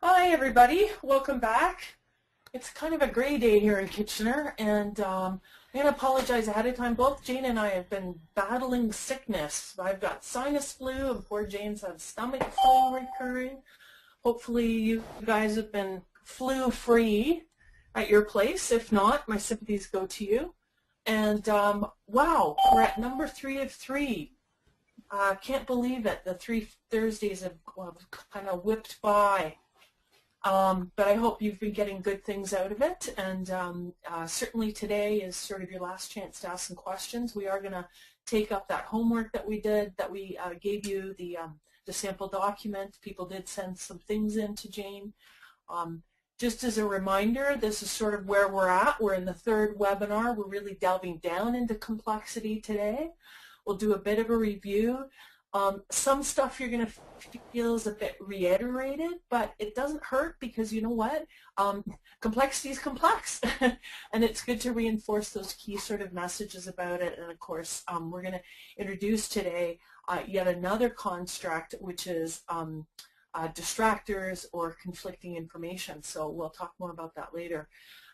Hi everybody, welcome back. It's kind of a gray day here in Kitchener, and I'm going to apologize ahead of time. Both Jane and I have been battling sickness. I've got sinus flu and poor Jane's had stomach flu recurring. Hopefully you guys have been flu free at your place. If not, my sympathies go to you. And wow, we're at number 3 of 3. Can't believe it. The 3 Thursdays have kind of whipped by. But I hope you've been getting good things out of it, and certainly today is sort of your last chance to ask some questions. We are going to take up that homework that we did, that we gave you the sample document. People did send some things in to Jane. Just as a reminder, this is sort of where we're at. We're in the third webinar. We're really delving down into complexity today. We'll do a bit of a review. Some stuff you're going to feel is a bit reiterated, but it doesn't hurt because you know what? Complexity is complex, and it's good to reinforce those key sort of messages about it. And of course, we're going to introduce today yet another construct, which is distractors or conflicting information. So we'll talk more about that later.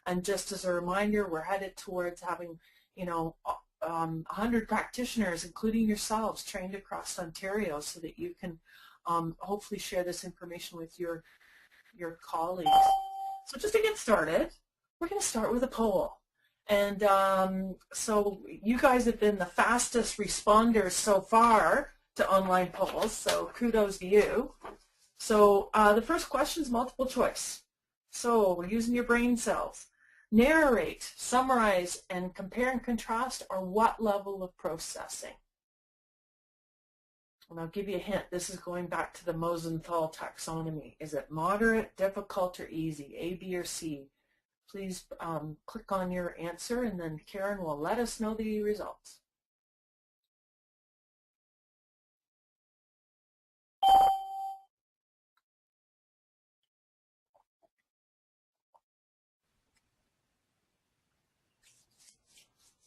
And just as a reminder, we're headed towards having, 100 practitioners, including yourselves, trained across Ontario so that you can hopefully share this information with your colleagues. So just to get started, we're going to start with a poll. And so you guys have been the fastest responders so far to online polls, so kudos to you. So the first question is multiple choice. So we're using your brain cells. Narrate, summarize, and compare and contrast are what level of processing? And I'll give you a hint. This is going back to the Mosenthal taxonomy. Is it moderate, difficult, or easy? A, B, or C? Please click on your answer, and then Karen will let us know the results.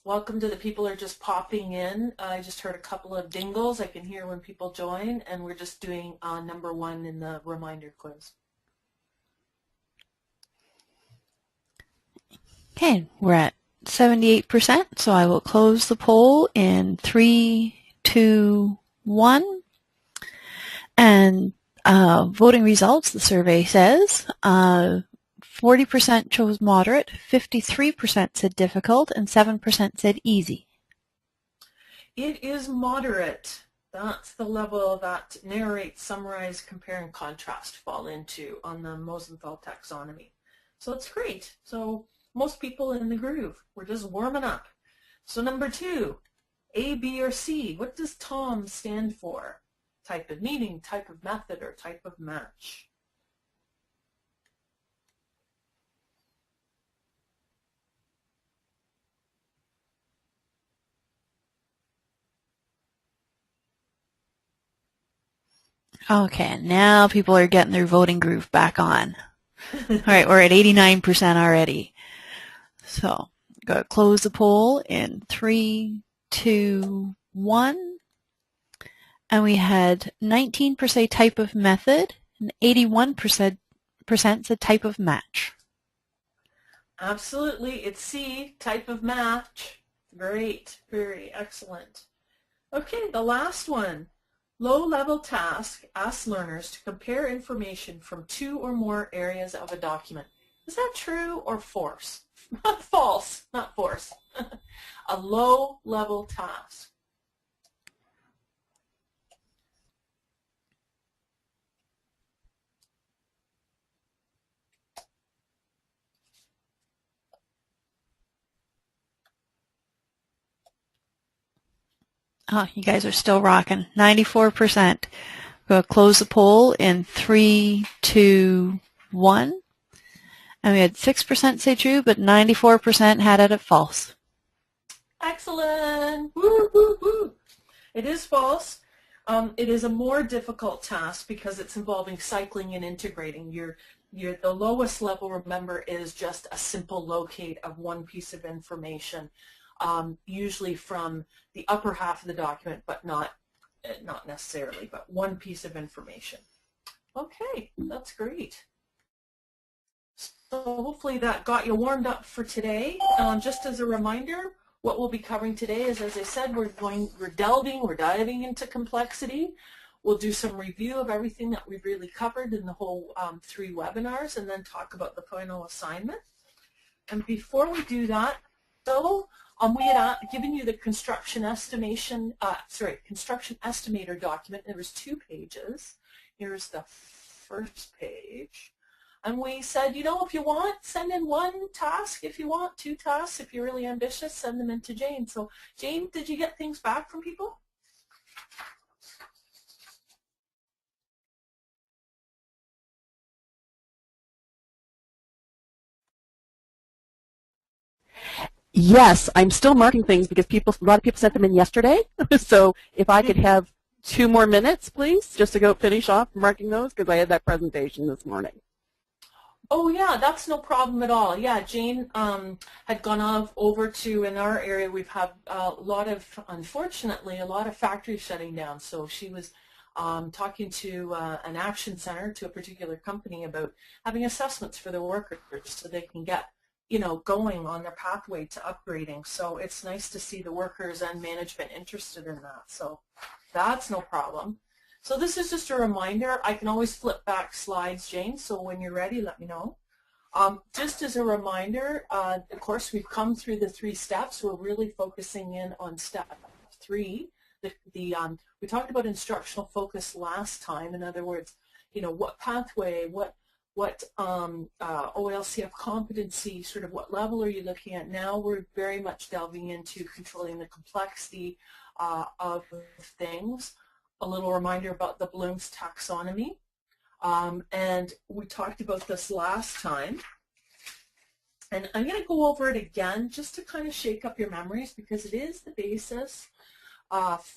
Welcome to the people who are just popping in. I just heard a couple of dingles. I can hear when people join, and we're just doing number 1 in the reminder quiz. Okay, we're at 78%, so I will close the poll in 3, 2, 1. And voting results, the survey says 40% chose moderate, 53% said difficult, and 7% said easy. It is moderate. That's the level that narrate, summarize, compare, and contrast fall into on the Mosenthal taxonomy. So it's great. So most people in the groove. We're just warming up. So number 2, A, B, or C. What does TOM stand for? Type of meaning, type of method, or type of match? Okay, now people are getting their voting groove back on. All right, we're at 89% already. So, go to close the poll in 3, 2, 1. And we had 19% type of method and 81% said type of match. Absolutely, it's C, type of match. Great, very excellent. Okay, the last one. Low-level task asks learners to compare information from 2 or more areas of a document. Is that true or false? False, not force. A low-level task. Oh, you guys are still rocking. 94%. We'll close the poll in 3, 2, 1. And we had 6% say true, but 94% had it at false. Excellent. Woo, woo, woo. It is false. It is a more difficult task because it's involving cycling and integrating. The lowest level, remember, is just a simple locate of one piece of information, usually from the upper half of the document, but not necessarily, but one piece of information. Okay, that's great. So hopefully that got you warmed up for today. Just as a reminder, what we'll be covering today is, as I said, we're diving into complexity. We'll do some review of everything that we've really covered in the whole 3 webinars, and then talk about the final assignment. And before we do that, so we had given you the construction estimator document. There was 2 pages. Here's the first page. And we said, you know, if you want, send in 1 task. If you want 2 tasks, if you're really ambitious, send them in to Jane. So Jane, did you get things back from people? Yes, I'm still marking things because a lot of people sent them in yesterday. So if I could have 2 more minutes, please, just to go finish off marking those, because I had that presentation this morning. Oh yeah, that's no problem at all. Yeah, Jane had gone over to, in our area, we've had unfortunately, a lot of factories shutting down. So she was talking to an action center, to a particular company, about having assessments for their workers so they can get, you know, going on their pathway to upgrading. So it's nice to see the workers and management interested in that. So that's no problem. So this is just a reminder. I can always flip back slides, Jane, so when you're ready, let me know. Just as a reminder, of course, we've come through the 3 steps. We're really focusing in on step 3. We talked about instructional focus last time. In other words, you know, what pathway, what OLCF competency, sort of what level are you looking at? Now we're very much delving into controlling the complexity of things. A little reminder about the Bloom's taxonomy. And we talked about this last time. And I'm going to go over it again just to kind of shake up your memories, because it is the basis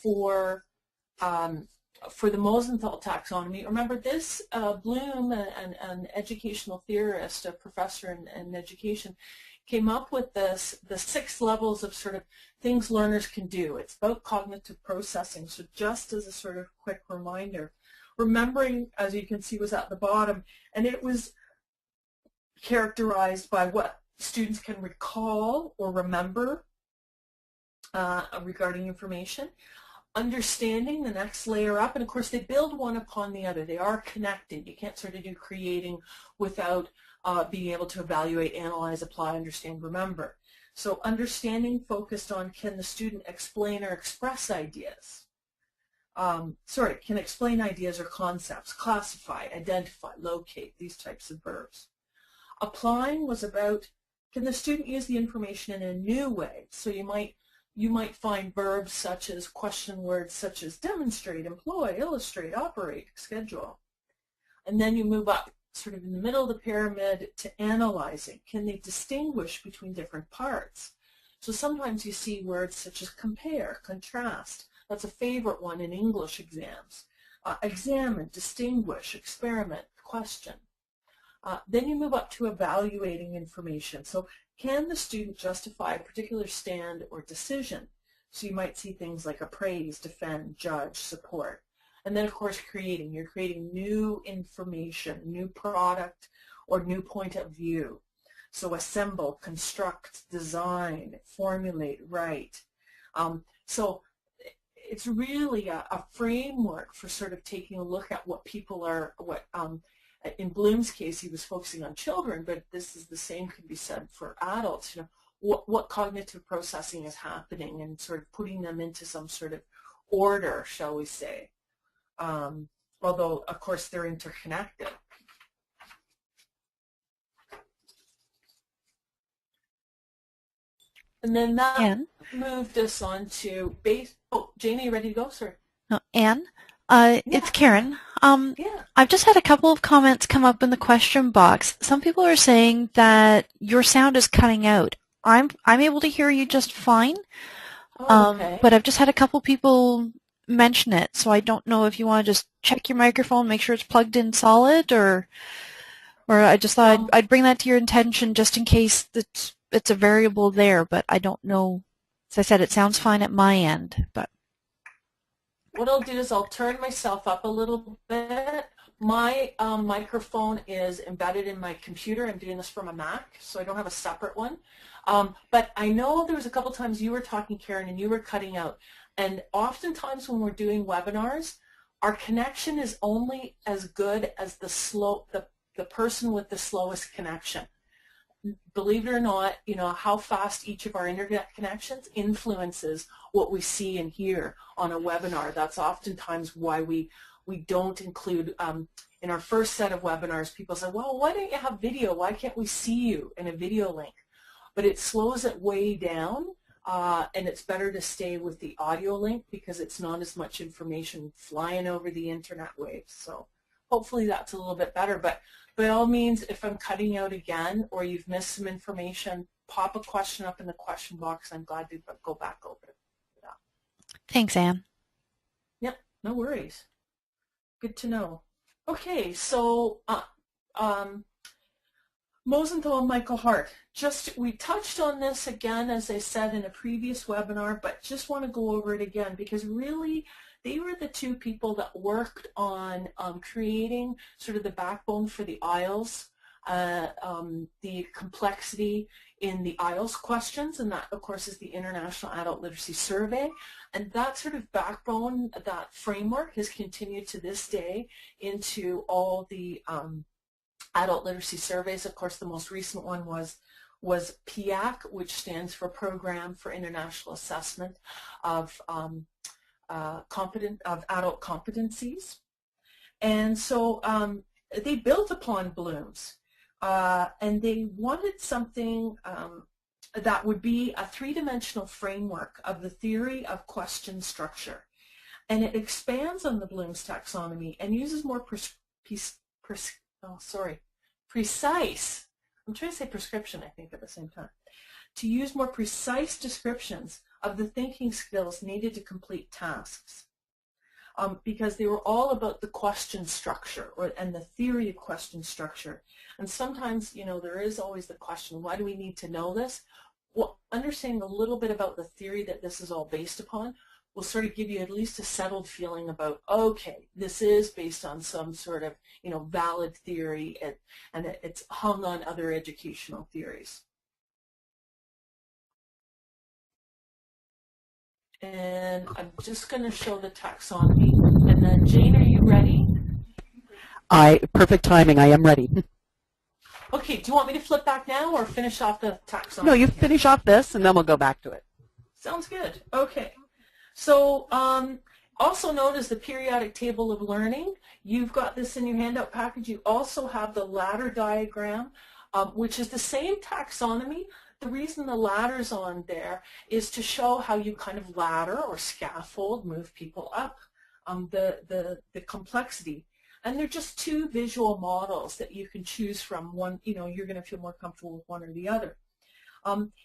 for the Mosenthal taxonomy. Remember, this Bloom, an educational theorist, a professor in education, came up with the 6 levels of sort of things learners can do. It's about cognitive processing. So just as a sort of quick reminder, remembering, as you can see, was at the bottom, and it was characterized by what students can recall or remember regarding information. Understanding, the next layer up, and of course they build one upon the other. They are connected. You can't sort of do creating without being able to evaluate, analyze, apply, understand, remember. So understanding focused on, can the student explain or express ideas? Can explain ideas or concepts, classify, identify, locate, these types of verbs. Applying was about, can the student use the information in a new way? So you might find verbs such as, question words such as demonstrate, employ, illustrate, operate, schedule. And then you move up sort of in the middle of the pyramid to analyzing. Can they distinguish between different parts? So sometimes you see words such as compare, contrast. That's a favorite one in English exams. Examine, distinguish, experiment, question. Then you move up to evaluating information. So can the student justify a particular stand or decision? So you might see things like appraise, defend, judge, support. And then, of course, creating. You're creating new information, new product, or new point of view. So assemble, construct, design, formulate, write. So it's really a framework for sort of taking a look at what people are, in Bloom's case, he was focusing on children, but this is the same could be said for adults. You know, what cognitive processing is happening, and sort of putting them into some sort of order, shall we say. Although, of course, they're interconnected. And then that moved us on to base. Oh, Janie, you ready to go, sir? No, Anne, it's Karen. I've just had a couple of comments come up in the question box. Some people are saying that your sound is cutting out. I'm able to hear you just fine, okay. But I've just had a couple people mention it, so I don't know if you want to just check your microphone, make sure it's plugged in solid, or I just thought I'd bring that to your attention just in case it's a variable there, but I don't know. As I said, it sounds fine at my end, but. What I'll do is I'll turn myself up a little bit, My microphone is embedded in my computer. I'm doing this from a Mac, so I don't have a separate one. But I know there was a couple times you were talking, Karen, and you were cutting out. And oftentimes when we're doing webinars, our connection is only as good as the person with the slowest connection. Believe it or not, you know, how fast each of our internet connections influences what we see and hear on a webinar. That's oftentimes why we don't include, in our first set of webinars, people say, well, why don't you have video? Why can't we see you in a video link? But it slows it way down, and it's better to stay with the audio link because it's not as much information flying over the internet waves. So hopefully that's a little bit better. But by all means, if I'm cutting out again or you've missed some information, pop a question up in the question box. I'm glad to go back over it. Yeah. Thanks, Anne. Yep, no worries. Good to know. Okay, so Mosenthal and Michael Hart. We touched on this again, as I said in a previous webinar, but just want to go over it again because really they were the two people that worked on creating sort of the backbone for the IELTS, the complexity in the IELTS questions, and that, of course, is the International Adult Literacy Survey. And that sort of backbone, that framework, has continued to this day into all the adult literacy surveys. Of course, the most recent one was PIAC, which stands for Program for International Assessment of adult competencies. And so they built upon Bloom's, and they wanted something that would be a three-dimensional framework of the theory of question structure. And it expands on the Bloom's taxonomy and uses more precise, I'm trying to say prescription, I think, at the same time, to use more precise descriptions of the thinking skills needed to complete tasks. Because they were all about the question structure and the theory of question structure. And sometimes, you know, there is always the question, why do we need to know this? Well, understanding a little bit about the theory that this is all based upon will sort of give you at least a settled feeling about, okay, this is based on some sort of, you know, valid theory, and it's hung on other educational theories. And I'm just going to show the taxonomy. And then, Jane, are you ready? Perfect timing. I am ready. Okay, do you want me to flip back now or finish off the taxonomy? No, you finish off this, and then we'll go back to it. Sounds good. Okay. So also known as the periodic table of learning, you've got this in your handout package. You also have the ladder diagram, which is the same taxonomy. The reason the ladder's on there is to show how you kind of ladder or scaffold, move people up the complexity. And they're just two visual models that you can choose from. One, you know, you're going to feel more comfortable with one or the other.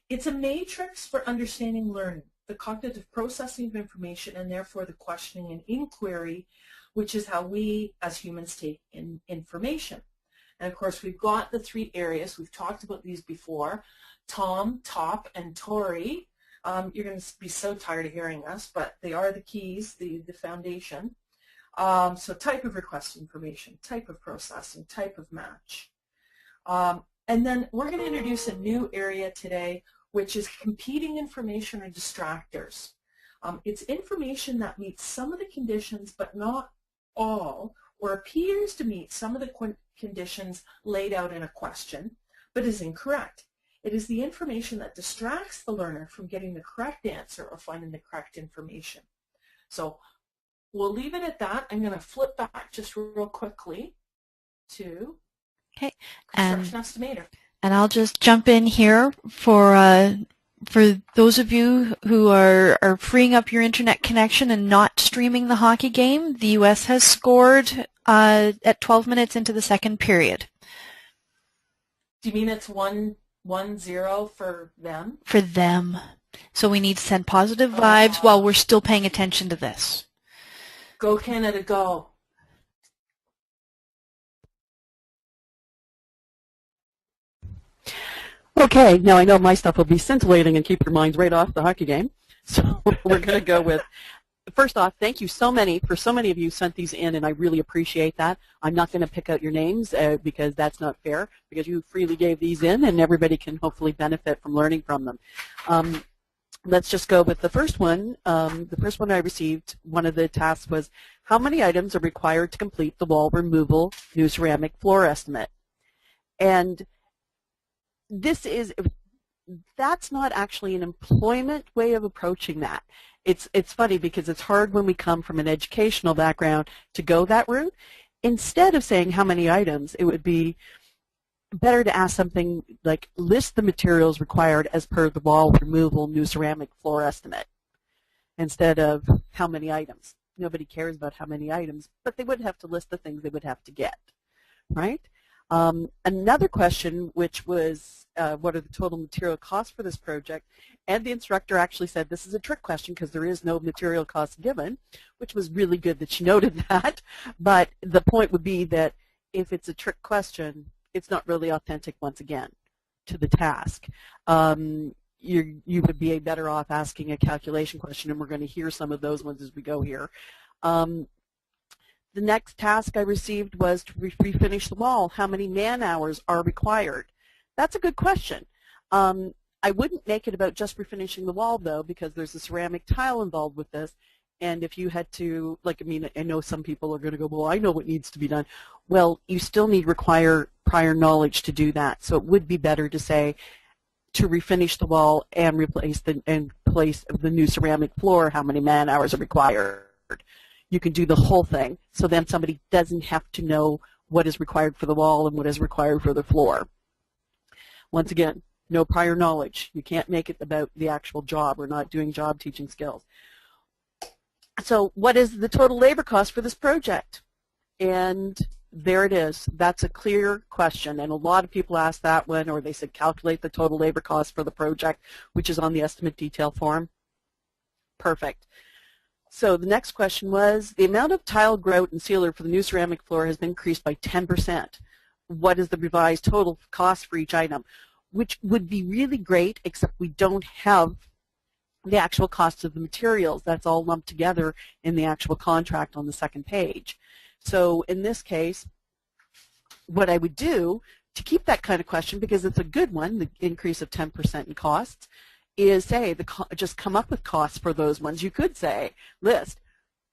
It's a matrix for understanding learning, the cognitive processing of information, and therefore the questioning and inquiry, which is how we as humans take in information. And of course, we've got the three areas. We've talked about these before. Tom, Top, and Tori. You're going to be so tired of hearing us, but they are the keys, the foundation. So type of request information, type of processing, type of match. And then we're going to introduce a new area today, which is competing information or distractors. It's information that meets some of the conditions, but not all, or appears to meet some of the conditions laid out in a question, but is incorrect. It is the information that distracts the learner from getting the correct answer or finding the correct information. So we'll leave it at that. I'm going to flip back just real quickly to Construction Estimator. And I'll just jump in here for those of you who are freeing up your internet connection and not streaming the hockey game. The U.S. has scored at 12 minutes into the second period. Do you mean it's 1-0 for them? For them. So we need to send positive vibes while we're still paying attention to this. Go Canada, go. Okay, now I know my stuff will be scintillating and keep your minds right off the hockey game. So we're going to go with first off, thank you so many of you sent these in, and I really appreciate that. I'm not going to pick out your names because that's not fair, because you freely gave these in, and everybody can hopefully benefit from learning from them. Let's just go with the first one. The first one I received, one of the tasks was, how many items are required to complete the wall removal new ceramic floor estimate? And that's not actually an employment way of approaching that. It's funny because it's hard when we come from an educational background to go that route. Instead of saying how many items, it would be better to ask something like, list the materials required as per the wall removal new ceramic floor estimate, instead of how many items. Nobody cares about how many items, but they would have to list the things they would have to get, right? Another question, which was, what are the total material costs for this project? And the instructor actually said this is a trick question because there is no material cost given, which was really good that she noted that. But the point would be that if it's a trick question, it's not really authentic, once again, to the task. You would be better off asking a calculation question, and we're going to hear some of those ones as we go here. The next task I received was to refinish the wall. How many man hours are required? That's a good question. I wouldn't make it about just refinishing the wall, though, because there's a ceramic tile involved with this. And if you had to, like, I mean, I know some people are going to go, well, I know what needs to be done. Well, you still need require prior knowledge to do that. So it would be better to say, to refinish the wall and replace the new ceramic floor, how many man hours are required. You can do the whole thing, so then somebody doesn't have to know what is required for the wall and what is required for the floor. Once again, no prior knowledge. You can't make it about the actual job. We're not doing job teaching skills. So what is the total labor cost for this project? And there it is. That's a clear question, and a lot of people ask that one, or they said calculate the total labor cost for the project, which is on the estimate detail form. Perfect. So the next question was, the amount of tile grout and sealer for the new ceramic floor has been increased by 10%. What is the revised total cost for each item? Which would be really great, except we don't have the actual cost of the materials. That's all lumped together in the actual contract on the second page. So in this case, what I would do to keep that kind of question, because it's a good one, the increase of 10% in costs, is say, just come up with costs for those ones. You could say, list,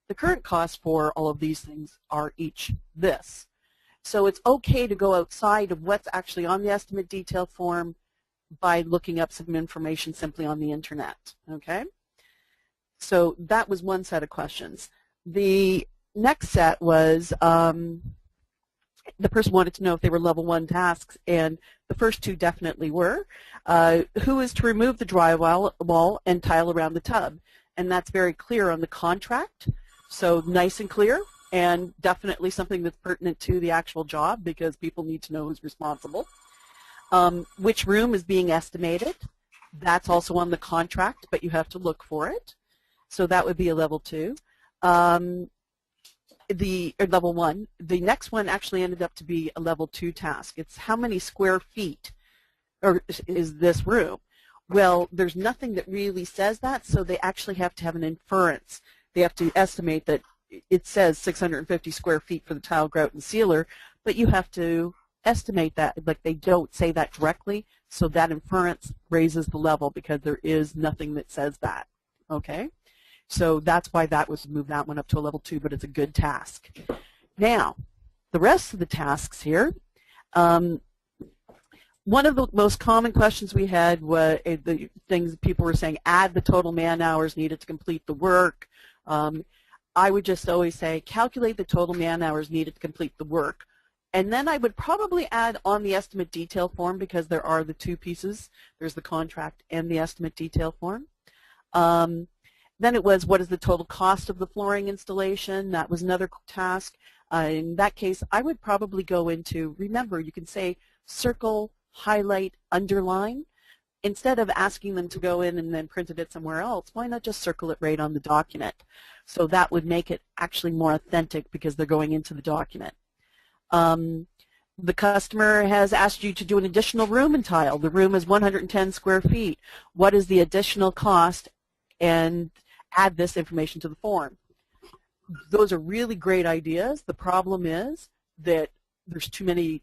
the current costs for all of these things are each this. So it's okay to go outside of what's actually on the estimate detail form by looking up some information simply on the internet, okay? So that was one set of questions. The next set was, the person wanted to know if they were level 1 tasks, and the first two definitely were. Who is to remove the drywall and tile around the tub? And that's very clear on the contract, so nice and clear, and definitely something that's pertinent to the actual job because people need to know who's responsible. Which room is being estimated? That's also on the contract, but you have to look for it. So that would be a level 2. Level 1. The next one actually ended up to be a level 2 task. It's how many square feet is this room? Well, there's nothing that really says that, so they actually have to have an inference. They have to estimate that it says 650 square feet for the tile, grout, and sealer, but you have to estimate that. Like, they don't say that directly, so that inference raises the level because there is nothing that says that, okay? So that's why that was moved that one up to a level 2, but it's a good task. Now, the rest of the tasks here, one of the most common questions we had was the things people were saying, add the total man hours needed to complete the work. I would just always say, calculate the total man hours needed to complete the work. And then I would probably add on the estimate detail form, because there are the two pieces. There's the contract and the estimate detail form. Then it was, what is the total cost of the flooring installation? That was another task. In that case, I would probably go into, remember, you can say circle, highlight, underline. Instead of asking them to go in and then print it somewhere else, why not just circle it right on the document? So that would make it actually more authentic because they're going into the document. The customer has asked you to do an additional room and tile. The room is 110 square feet. What is the additional cost? And add this information to the form. Those are really great ideas. The problem is that there's too many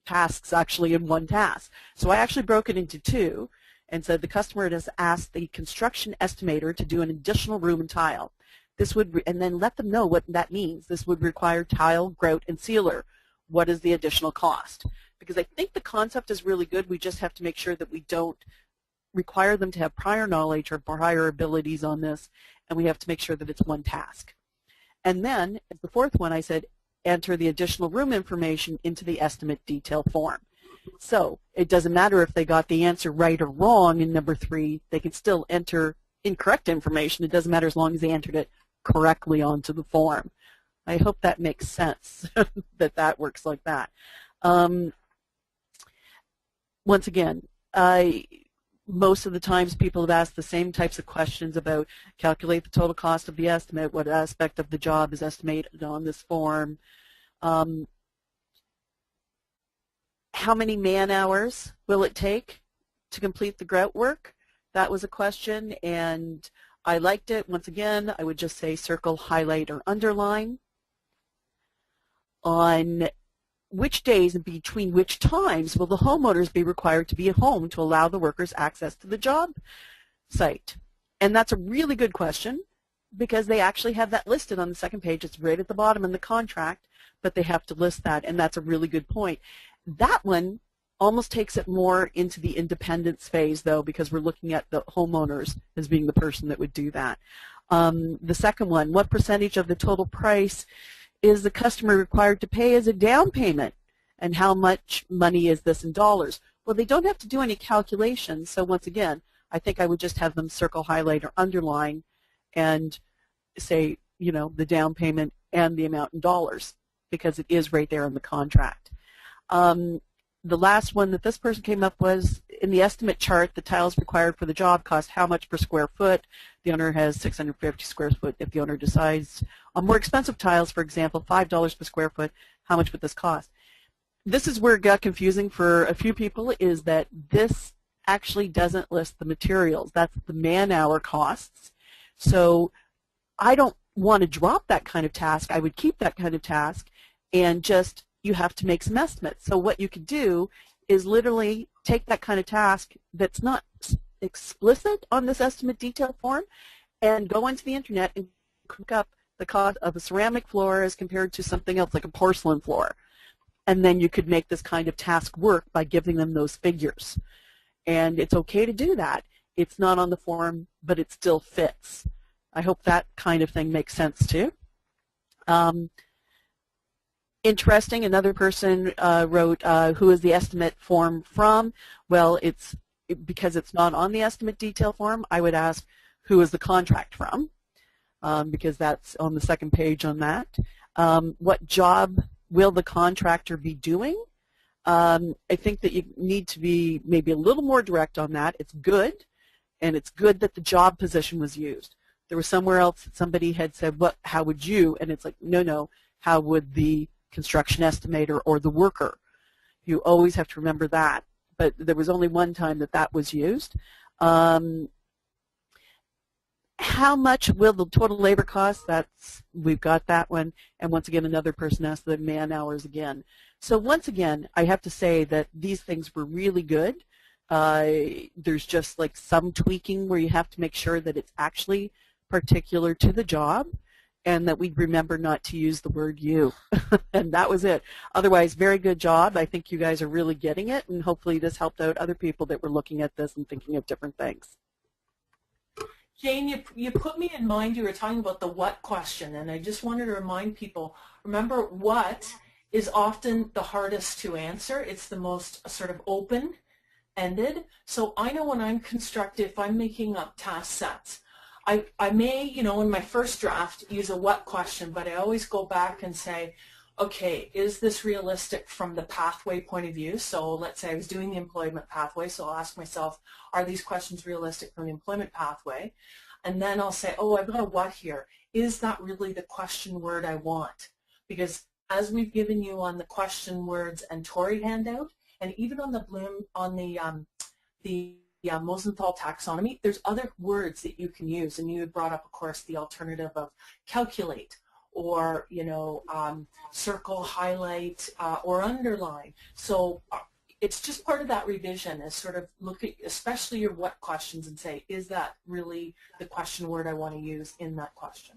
tasks actually in one task. So I actually broke it into two and said the customer has asked the construction estimator to do an additional room and tile. This would, and then let them know what that means. This would require tile, grout, and sealer. What is the additional cost? Because I think the concept is really good. We just have to make sure that we don't require them to have prior knowledge or prior abilities on this, and we have to make sure that it's one task. And then, the fourth one, I said, enter the additional room information into the estimate detail form. So it doesn't matter if they got the answer right or wrong in number 3, they can still enter incorrect information. It doesn't matter as long as they entered it correctly onto the form. I hope that makes sense, that that works like that. Once again, most of the times people have asked the same types of questions about calculate the total cost of the estimate, what aspect of the job is estimated on this form, how many man hours will it take to complete the grout work? That was a question, and I liked it. Once again, I would just say circle, highlight, or underline. On which days and between which times will the homeowners be required to be at home to allow the workers access to the job site? And that's a really good question because they actually have that listed on the second page. It's right at the bottom in the contract, but they have to list that, and that's a really good point. That one almost takes it more into the independence phase, though, because we're looking at the homeowners as being the person that would do that. The second one, what percentage of the total price is the customer required to pay as a down payment, and how much money is this in dollars? Well, they don't have to do any calculations, so once again, I think I would just have them circle, highlight, or underline and say, you know, the down payment and the amount in dollars, because it is right there in the contract. The last one that this person came up was, in the estimate chart, the tiles required for the job cost how much per square foot. The owner has 650 square foot. If the owner decides on more expensive tiles, for example, $5 per square foot, how much would this cost? This is where it got confusing for a few people, is that this actually doesn't list the materials. That's the man-hour costs. So I don't want to drop that kind of task. I would keep that kind of task and just, you have to make some estimates. So what you could do is literally take that kind of task that's not explicit on this estimate detail form and go into the internet and cook up the cost of a ceramic floor as compared to something else like a porcelain floor. And then you could make this kind of task work by giving them those figures. And it's okay to do that. It's not on the form, but it still fits. I hope that kind of thing makes sense too. Interesting, another person wrote, who is the estimate form from? Well, because it's not on the estimate detail form, I would ask, who is the contract from? Because that's on the second page on that. What job will the contractor be doing? I think that you need to be maybe a little more direct on that. It's good, and it's good that the job position was used. There was somewhere else that somebody had said, how would you? And it's like, no, how would the construction estimator or the worker? You always have to remember that. But there was only one time that that was used. How much will the total labor cost? We've got that one. And once again, another person asked the man hours again. So once again, I have to say that these things were really good. There's just like some tweaking where you have to make sure that it's actually particular to the job, and that we'd remember not to use the word you. And that was it. Otherwise, very good job. I think you guys are really getting it, and hopefully this helped out other people that were looking at this and thinking of different things. Jane, you put me in mind, you were talking about the what question, and I just wanted to remind people, remember, what is often the hardest to answer. It's the most sort of open-ended. So I know when I'm constructing, if I'm making up task sets, I may, in my first draft use a what question, but I always go back and say, okay, is this realistic from the pathway point of view? So let's say I was doing the employment pathway, so I'll ask myself, are these questions realistic from the employment pathway? And then I'll say, oh, I've got a what here. Is that really the question word I want? Because as we've given you on the question words and Tory handout, and even on the Bloom, on the Mosenthal taxonomy, there's other words that you can use, and you had brought up, of course, the alternative of calculate, or circle, highlight, or underline. So it's just part of that revision, is sort of look at especially your what questions and say, is that really the question word I want to use in that question?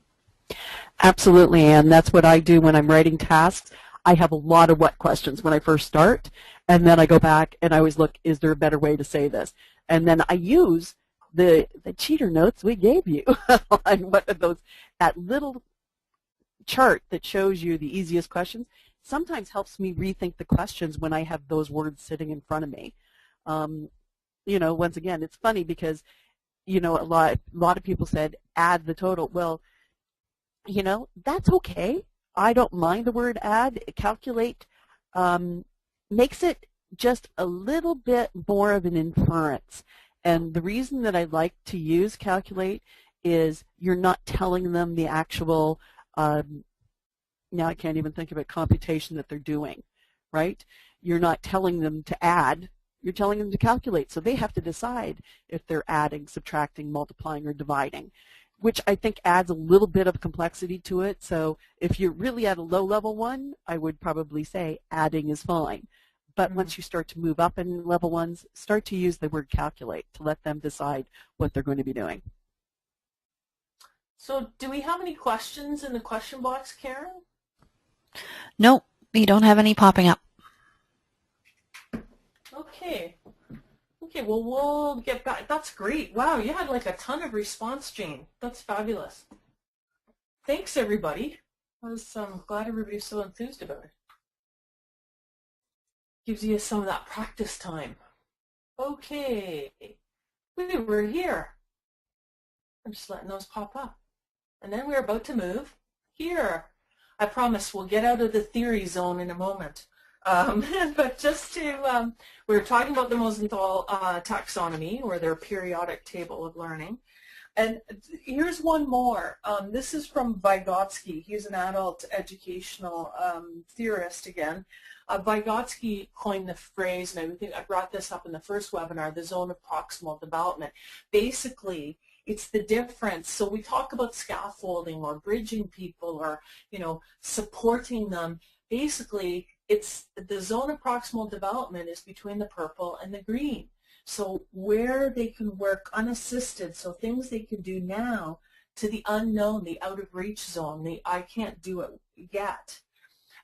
Absolutely, and that's what I do when I'm writing tasks. I have a lot of what questions when I first start, and then I go back and I always look, is there a better way to say this? And then I use the cheater notes we gave you on one of those, that little chart that shows you the easiest questions. Sometimes helps me rethink the questions when I have those words sitting in front of me. Once again, it's funny because, a lot of people said add the total. Well, that's okay. I don't mind the word add. Calculate makes it just a little bit more of an inference. And the reason that I like to use calculate is you're not telling them the actual now I can't even think of a computation that they're doing, right? You're not telling them to add, you're telling them to calculate. So they have to decide if they're adding, subtracting, multiplying, or dividing, which I think adds a little bit of complexity to it. So if you're really at a low-level one, I would probably say adding is fine. But once you start to move up in level ones, start to use the word calculate to let them decide what they're going to be doing. So do we have any questions in the question box, Karen? Nope, we don't have any popping up. Okay. Okay, well, we'll get back. That's great. Wow, you had like a ton of response, Jane. That's fabulous. Thanks, everybody. I'm glad everybody's so enthused about it. Gives you some of that practice time. Okay. We're here. I'm just letting those pop up. And then we're about to move here. I promise we'll get out of the theory zone in a moment. But just to, we were talking about the Mosenthal taxonomy, or their periodic table of learning. And here's one more. This is from Vygotsky. He's an adult educational theorist again. Vygotsky coined the phrase, and I think I brought this up in the first webinar, the zone of proximal development. Basically, it's the difference. So we talk about scaffolding or bridging people or, supporting them. Basically, it's the zone of proximal development is between the purple and the green. So where they can work unassisted, so things they can do now, to the unknown, the out of reach zone, the I can't do it yet.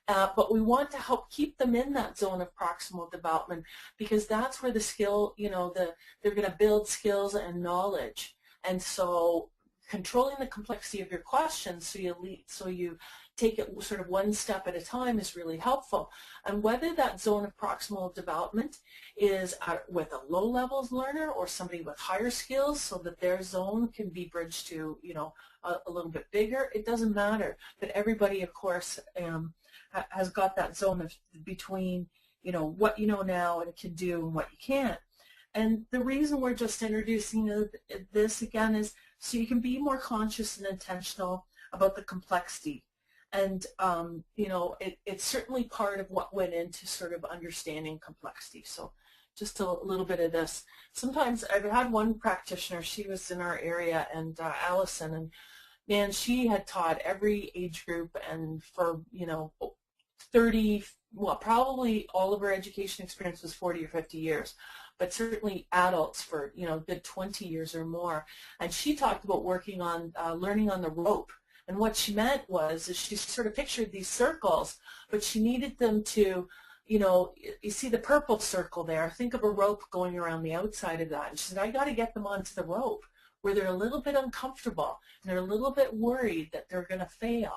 But we want to help keep them in that zone of proximal development, because that's where the skill, they're going to build skills and knowledge. And so controlling the complexity of your questions so you take it sort of one step at a time is really helpful. And whether that zone of proximal development is with a low levels learner or somebody with higher skills so that their zone can be bridged to, a little bit bigger, it doesn't matter. But everybody, of course, has got that zone of between, what you know now and can do and what you can't. And the reason we're just introducing this again is so you can be more conscious and intentional about the complexity. And, it's certainly part of what went into sort of understanding complexity. So just a little bit of this. Sometimes I've had one practitioner, she was in our area, and Allison, and man, she had taught every age group, and for, 30, well, probably all of her education experience was 40 or 50 years. But certainly adults for, good 20 years or more. And she talked about working on learning on the rope. And what she meant was is she sort of pictured these circles, but she needed them to, you see the purple circle there. Think of a rope going around the outside of that. And she said, I got to get them onto the rope where they're a little bit uncomfortable and they're a little bit worried that they're going to fail.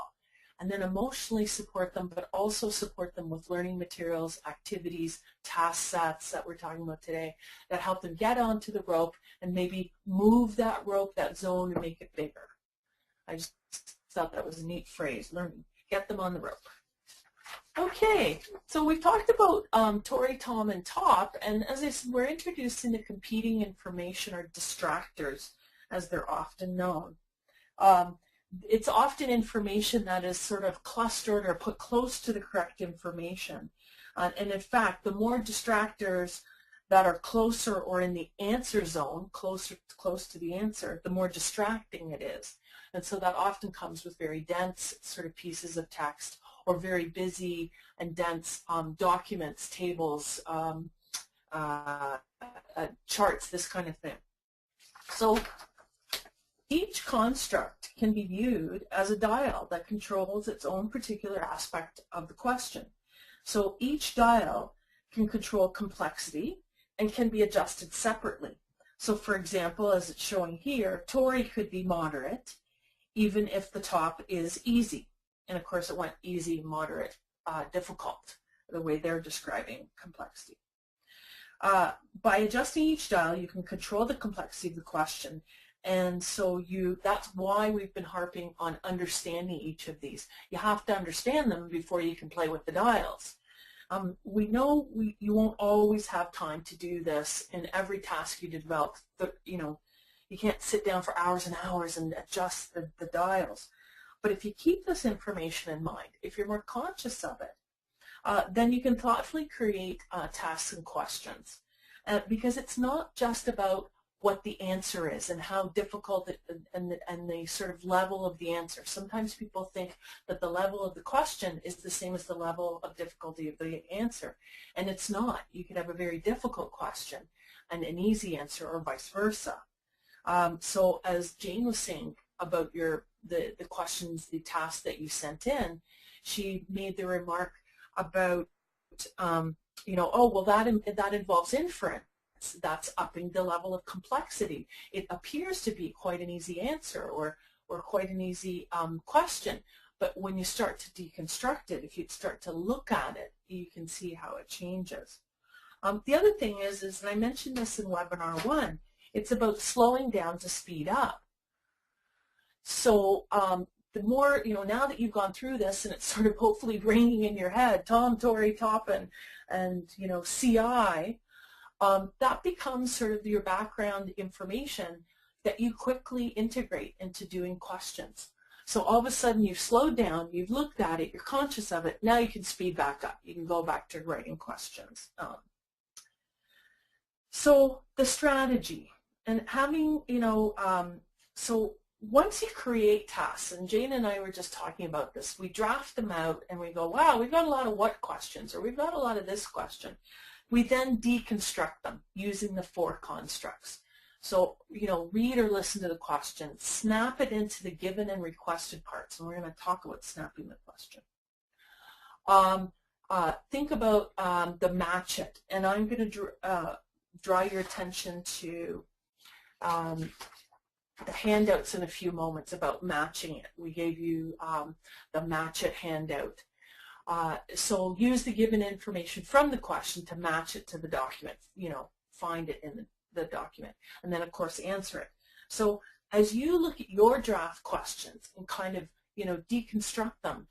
And then emotionally support them, but also support them with learning materials, activities, task sets that we're talking about today that help them get onto the rope and maybe move that rope, that zone, and make it bigger. I just thought that was a neat phrase, get them on the rope. Okay, so we've talked about Tori, Tom, and Top, and as I said, we're introducing the competing information, or distractors, as they're often known. It's often information that is sort of clustered or put close to the correct information. And in fact, the more distractors that are closer or in the answer zone, close to the answer, the more distracting it is. And so that often comes with very dense sort of pieces of text or very busy and dense documents, tables, charts, this kind of thing. So each construct can be viewed as a dial that controls its own particular aspect of the question. So each dial can control complexity and can be adjusted separately. So for example, as it's showing here, Tory could be moderate even if the top is easy. And of course it went easy, moderate, difficult, the way they're describing complexity. By adjusting each dial, you can control the complexity of the question. And so that's why we've been harping on understanding each of these. You have to understand them before you can play with the dials. We know you won't always have time to do this in every task you develop. You can't sit down for hours and hours and adjust the dials. But if you keep this information in mind, if you're more conscious of it, then you can thoughtfully create tasks and questions. Because it's not just about what the answer is and how difficult and the sort of level of the answer. Sometimes people think that the level of the question is the same as the level of difficulty of the answer, and it's not. You could have a very difficult question and an easy answer, or vice versa. So as Jane was saying about the questions, the tasks that you sent in, she made the remark about oh, well, that involves inference. That's upping the level of complexity. It appears to be quite an easy answer or quite an easy question, but when you start to deconstruct it, if you start to look at it, you can see how it changes. The other thing is, and I mentioned this in webinar 1, it's about slowing down to speed up. So the more, now that you've gone through this and it's sort of hopefully ringing in your head, Tom, Tory, Top, and CI, that becomes sort of your background information that you quickly integrate into doing questions. So all of a sudden you've slowed down, you've looked at it, you're conscious of it, now you can speed back up. You can go back to writing questions. So the strategy and having, so once you create tasks, and Jane and I were just talking about this, we draft them out and we go, wow, we've got a lot of what questions, or we've got a lot of this question. We then deconstruct them using the 4 constructs. So, read or listen to the question, snap it into the given and requested parts, and we're going to talk about snapping the question. Think about the match it, and I'm going to draw your attention to the handouts in a few moments about matching it. We gave you the match it handout. So use the given information from the question to match it to the document, find it in the document, and then of course answer it. So as you look at your draft questions and kind of, deconstruct them,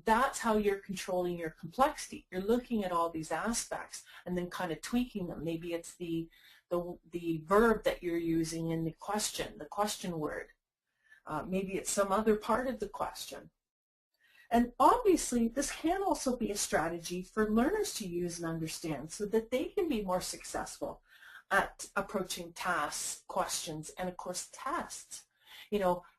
that's how you're controlling your complexity. You're looking at all these aspects and then kind of tweaking them. Maybe it's the verb that you're using in the question word. Maybe it's some other part of the question. And obviously, this can also be a strategy for learners to use and understand so that they can be more successful at approaching tasks, questions, and of course tests.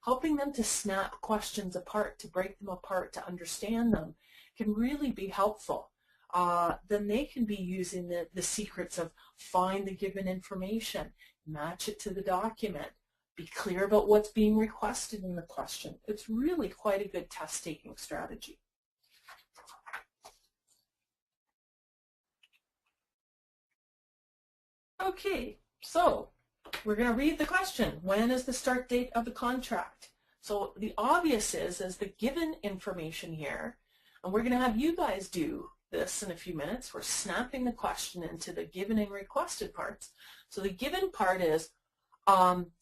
Helping them to snap questions apart, to break them apart, to understand them can really be helpful. Then they can be using the secrets of find the given information, match it to the document, be clear about what's being requested in the question. It's really quite a good test-taking strategy. Okay, so we're going to read the question. When is the start date of the contract? So the obvious is the given information here, and we're going to have you guys do this in a few minutes. We're snapping the question into the given and requested parts. So the given part is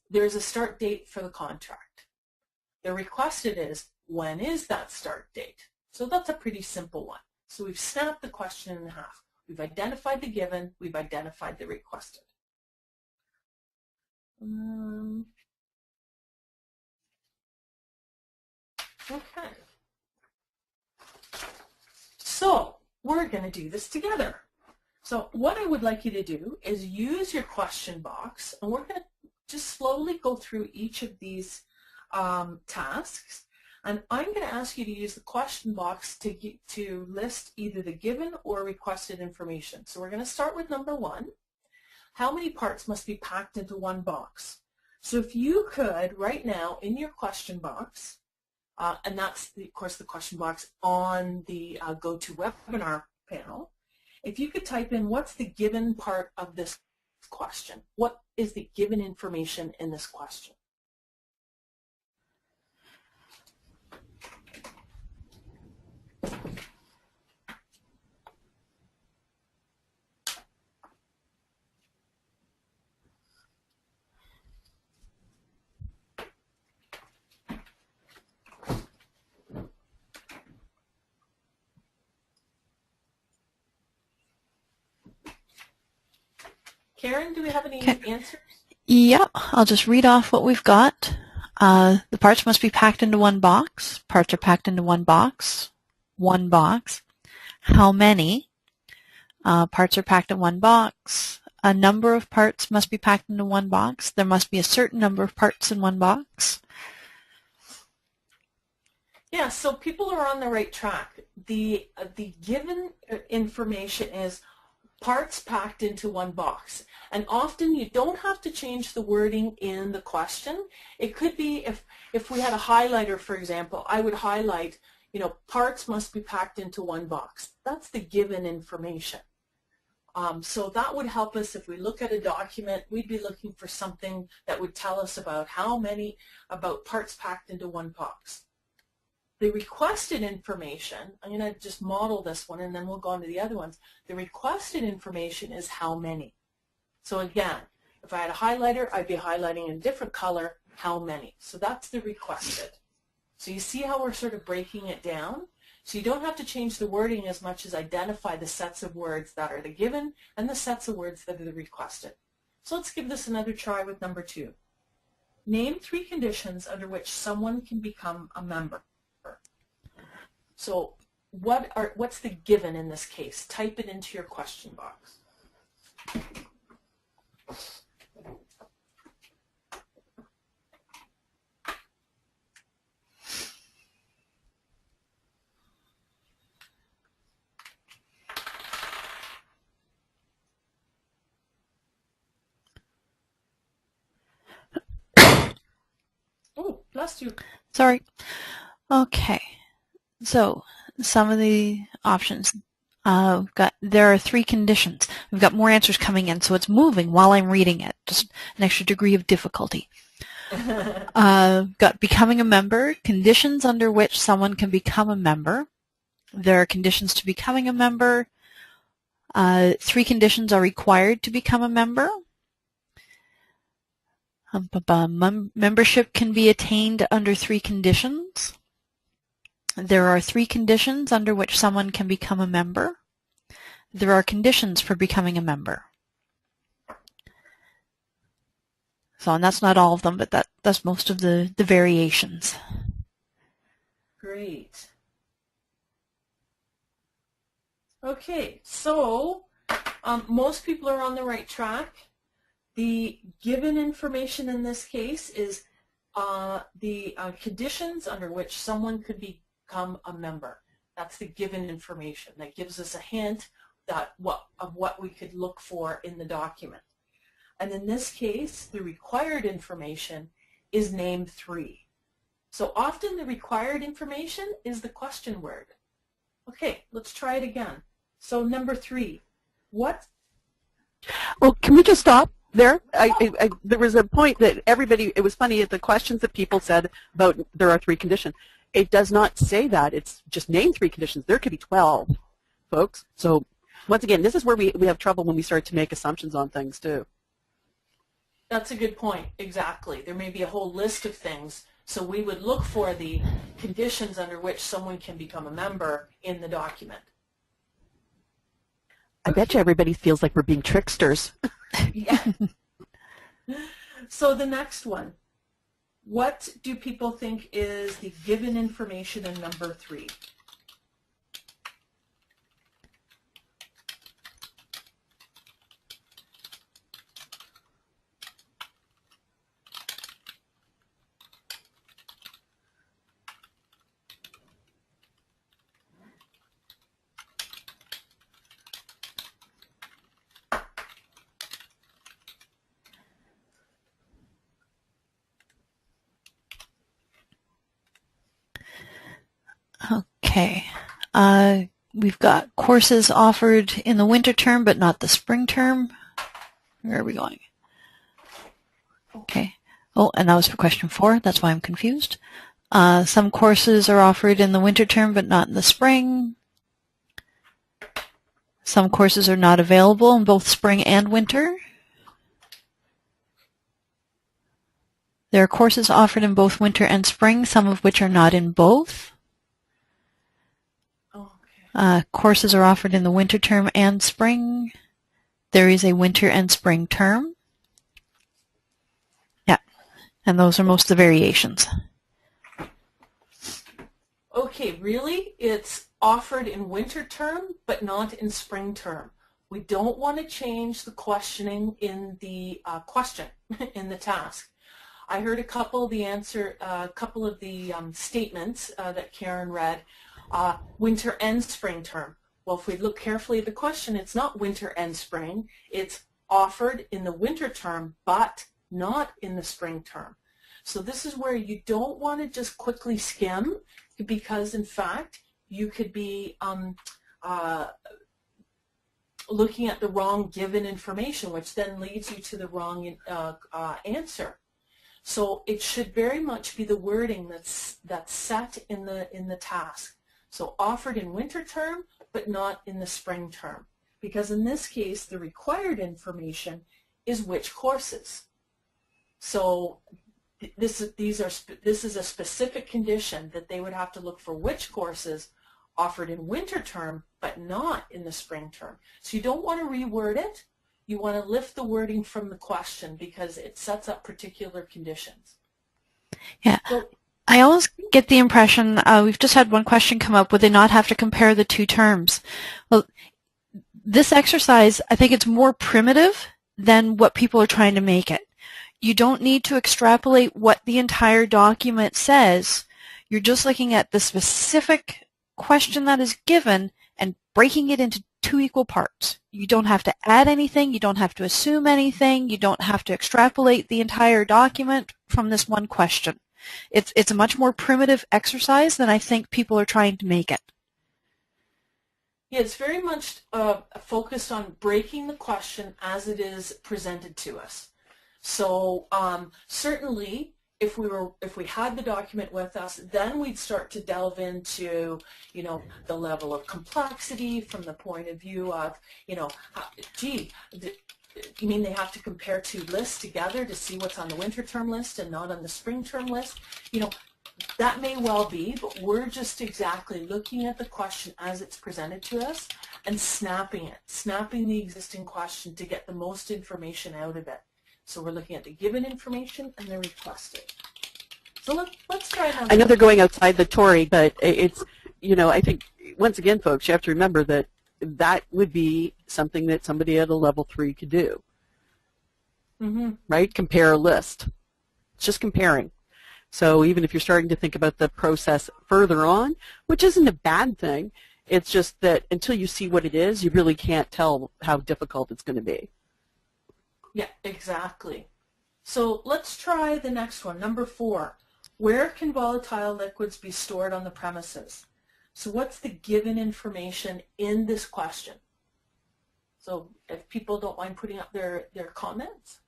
there's a start date for the contract. The requested is, when is that start date? So that's a pretty simple one. So we've snapped the question in half. We've identified the given, we've identified the requested. Okay. So we're going to do this together. So what I would like you to do is use your question box, and we're going to just slowly go through each of these tasks. And I'm going to ask you to use the question box to list either the given or requested information. So we're going to start with number 1. How many parts must be packed into one box? So if you could, right now, in your question box, and that's, of course, the question box on the GoToWebinar panel, if you could type in what's the given part of this question? What is the given information in this question? Karen, do we have any answers? Yep, I'll just read off what we've got. The parts must be packed into one box. Parts are packed into one box. One box. How many? Parts are packed in one box. A number of parts must be packed into one box. There must be a certain number of parts in one box. Yeah, so people are on the right track. The given information is parts packed into one box. And often you don't have to change the wording in the question. It could be if we had a highlighter, for example, I would highlight, parts must be packed into one box. That's the given information. So that would help us if we look at a document, we'd be looking for something that would tell us about about parts packed into one box. The requested information, I'm going to just model this one and then we'll go on to the other ones. The requested information is how many. So again, if I had a highlighter, I'd be highlighting in a different color, how many. So that's the requested. So you see how we're sort of breaking it down? So you don't have to change the wording as much as identify the sets of words that are the given and the sets of words that are the requested. So let's give this another try with number 2. Name 3 conditions under which someone can become a member. So what's the given in this case? Type it into your question box. Oh, bless you. Sorry. Okay. So some of the options. There are 3 conditions. We've got more answers coming in, so it's moving while I'm reading it. Just an extra degree of difficulty. Got becoming a member, conditions under which someone can become a member. There are conditions to becoming a member. 3 conditions are required to become a member. Membership can be attained under 3 conditions. There are 3 conditions under which someone can become a member. There are conditions for becoming a member. So, and that's not all of them, but that's most of the variations. Great. Okay, so most people are on the right track. The given information in this case is the conditions under which someone could become a member. That's the given information. That gives us a hint of what we could look for in the document. And in this case, the required information is name 3. So often the required information is the question word. Okay, let's try it again. So number 3, what? Well, can we just stop there? There was a point that it was funny at the questions that people said about there are 3 conditions. It does not say that. It's just name 3 conditions. There could be 12, folks. So once again, this is where we have trouble when we start to make assumptions on things too. That's a good point, exactly. There may be a whole list of things, so we would look for the conditions under which someone can become a member in the document. I bet you everybody feels like we're being tricksters. Yeah. So the next one, what do people think is the given information in number 3? Okay. We've got courses offered in the winter term but not the spring term. Where are we going? Okay. Oh, and that was for question 4. That's why I'm confused. Some courses are offered in the winter term but not in the spring. Some courses are not available in both spring and winter. There are courses offered in both winter and spring, some of which are not in both. Courses are offered in the winter term and spring. There is a winter and spring term. Yeah, and those are most of the variations. Okay, really? It's offered in winter term, but not in spring term. We don't want to change the questioning in the question, in the task. I heard a couple of the statements that Karen read, winter and spring term. Well, if we look carefully at the question, it's not winter and spring. It's offered in the winter term, but not in the spring term. So this is where you don't want to just quickly skim, because in fact you could be looking at the wrong given information, which then leads you to the wrong answer. So it should very much be the wording that's set in the task. So offered in winter term, but not in the spring term, because in this case the required information is which courses. So this is a specific condition that they would have to look for which courses offered in winter term, but not in the spring term. So you don't want to reword it. You want to lift the wording from the question because it sets up particular conditions. Yeah. So, I always get the impression, we've just had one question come up, would they not have to compare the two terms? Well, this exercise, I think it's more primitive than what people are trying to make it. You don't need to extrapolate what the entire document says. You're just looking at the specific question that is given and breaking it into 2 equal parts. You don't have to add anything. You don't have to assume anything. You don't have to extrapolate the entire document from this one question. It's a much more primitive exercise than I think people are trying to make it. yeah, it's very much focused on breaking the question as it is presented to us. So certainly, if we had the document with us, then we'd start to delve into, the level of complexity from the point of view of, gee, you mean they have to compare 2 lists together to see what's on the winter term list and not on the spring term list? That may well be, but we're just exactly looking at the question as it's presented to us and snapping the existing question to get the most information out of it. So we're looking at the given information and the requested. So let's try another. I know they're going outside the Tory, but it's, I think, once again, folks, you have to remember that that would be something that somebody at a level 3 could do. Mm-hmm. Right? Compare a list. It's just comparing. So even if you're starting to think about the process further on, which isn't a bad thing, it's just that until you see what it is, you really can't tell how difficult it's going to be. Yeah, exactly. So let's try the next one, number 4. Where can volatile liquids be stored on the premises? So what's the given information in this question? So if people don't mind putting up their comments.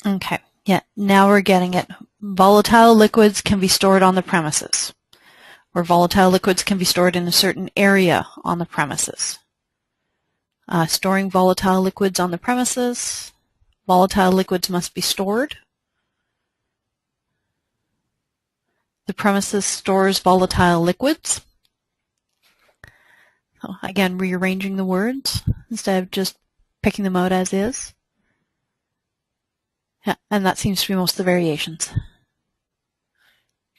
Okay, yeah, now we're getting it. Volatile liquids can be stored on the premises, or volatile liquids can be stored in a certain area on the premises. Storing volatile liquids on the premises. Volatile liquids must be stored. The premises stores volatile liquids. So again, rearranging the words instead of just picking them out as is. Yeah, and that seems to be most of the variations.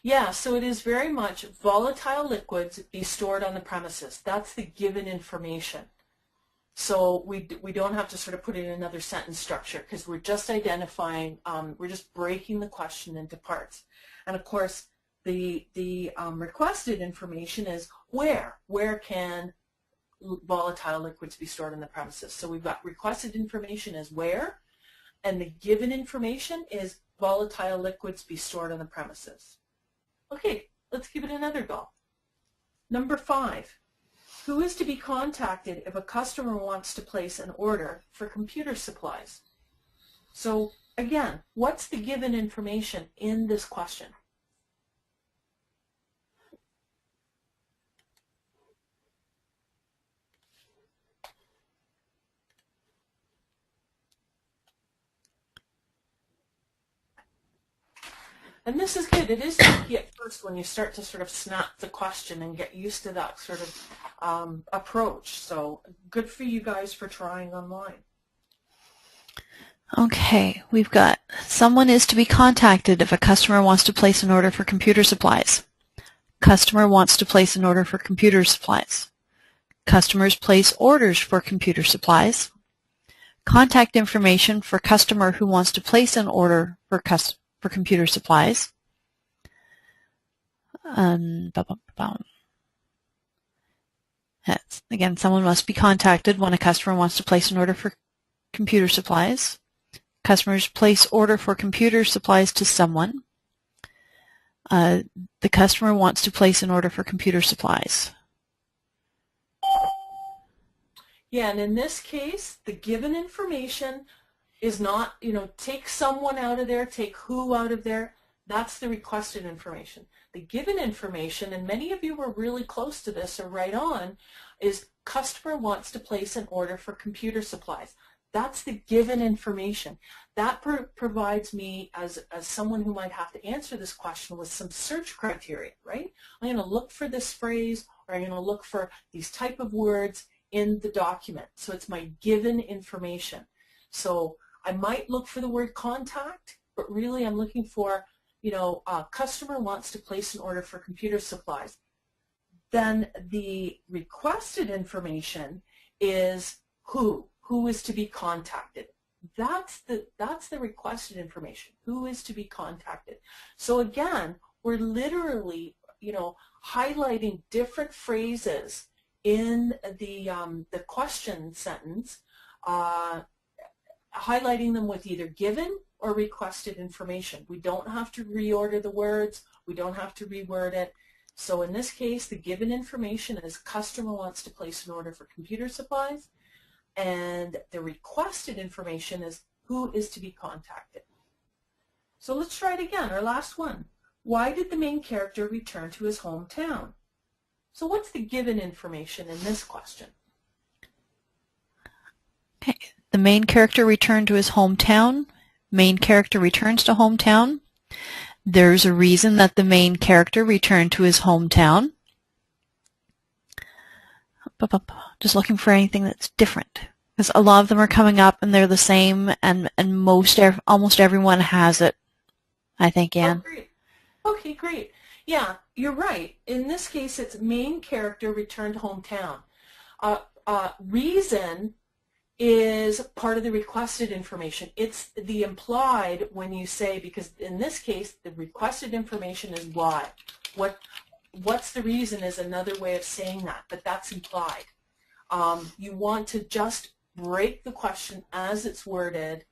Yeah, so it is very much volatile liquids be stored on the premises. That's the given information. So we don't have to sort of put in another sentence structure because we're just identifying, we're just breaking the question into parts. And of course, the requested information is where can volatile liquids be stored on the premises. So we've got requested information is where, and the given information is volatile liquids be stored on the premises. Okay, let's give it another go. Number 5, who is to be contacted if a customer wants to place an order for computer supplies? So again, what's the given information in this question? And this is good. It is tricky at first when you start to sort of snap the question and get used to that sort of approach. So good for you guys for trying online. Okay, we've got someone is to be contacted if a customer wants to place an order for computer supplies. Customer wants to place an order for computer supplies. Customers place orders for computer supplies. Contact information for customer who wants to place an order for computer supplies. Again, someone must be contacted when a customer wants to place an order for computer supplies. Customers place order for computer supplies to someone. The customer wants to place an order for computer supplies. Yeah, and in this case, the given information is not, take someone out of there, take who out of there. That's the requested information. The given information, and many of you were really close to this or right on, is customer wants to place an order for computer supplies. That's the given information. That provides me, as someone who might have to answer this question, with some search criteria, right? I'm going to look for this phrase, or I'm going to look for these type of words in the document. So it's my given information. So I might look for the word contact, but really I'm looking for, a customer wants to place an order for computer supplies. Then the requested information is who is to be contacted. That's the requested information. Who is to be contacted? So again, we're literally, highlighting different phrases in the question sentence, highlighting them with either given or requested information. We don't have to reorder the words. We don't have to reword it. So in this case, the given information is customer wants to place an order for computer supplies, and the requested information is who is to be contacted. So let's try it again, our last one. Why did the main character return to his hometown? So what's the given information in this question? Okay. The main character returned to his hometown. Main character returns to hometown. There's a reason that the main character returned to his hometown. Just looking for anything that's different, because a lot of them are coming up and they're the same, and almost everyone has it, I think, Anne. Oh, great. Okay, great. Yeah, you're right. In this case, it's main character returned hometown. Reason is part of the requested information. It's the implied when you say, because in this case, the requested information is why. What's the reason is another way of saying that, but that's implied. You want to just break the question as it's worded.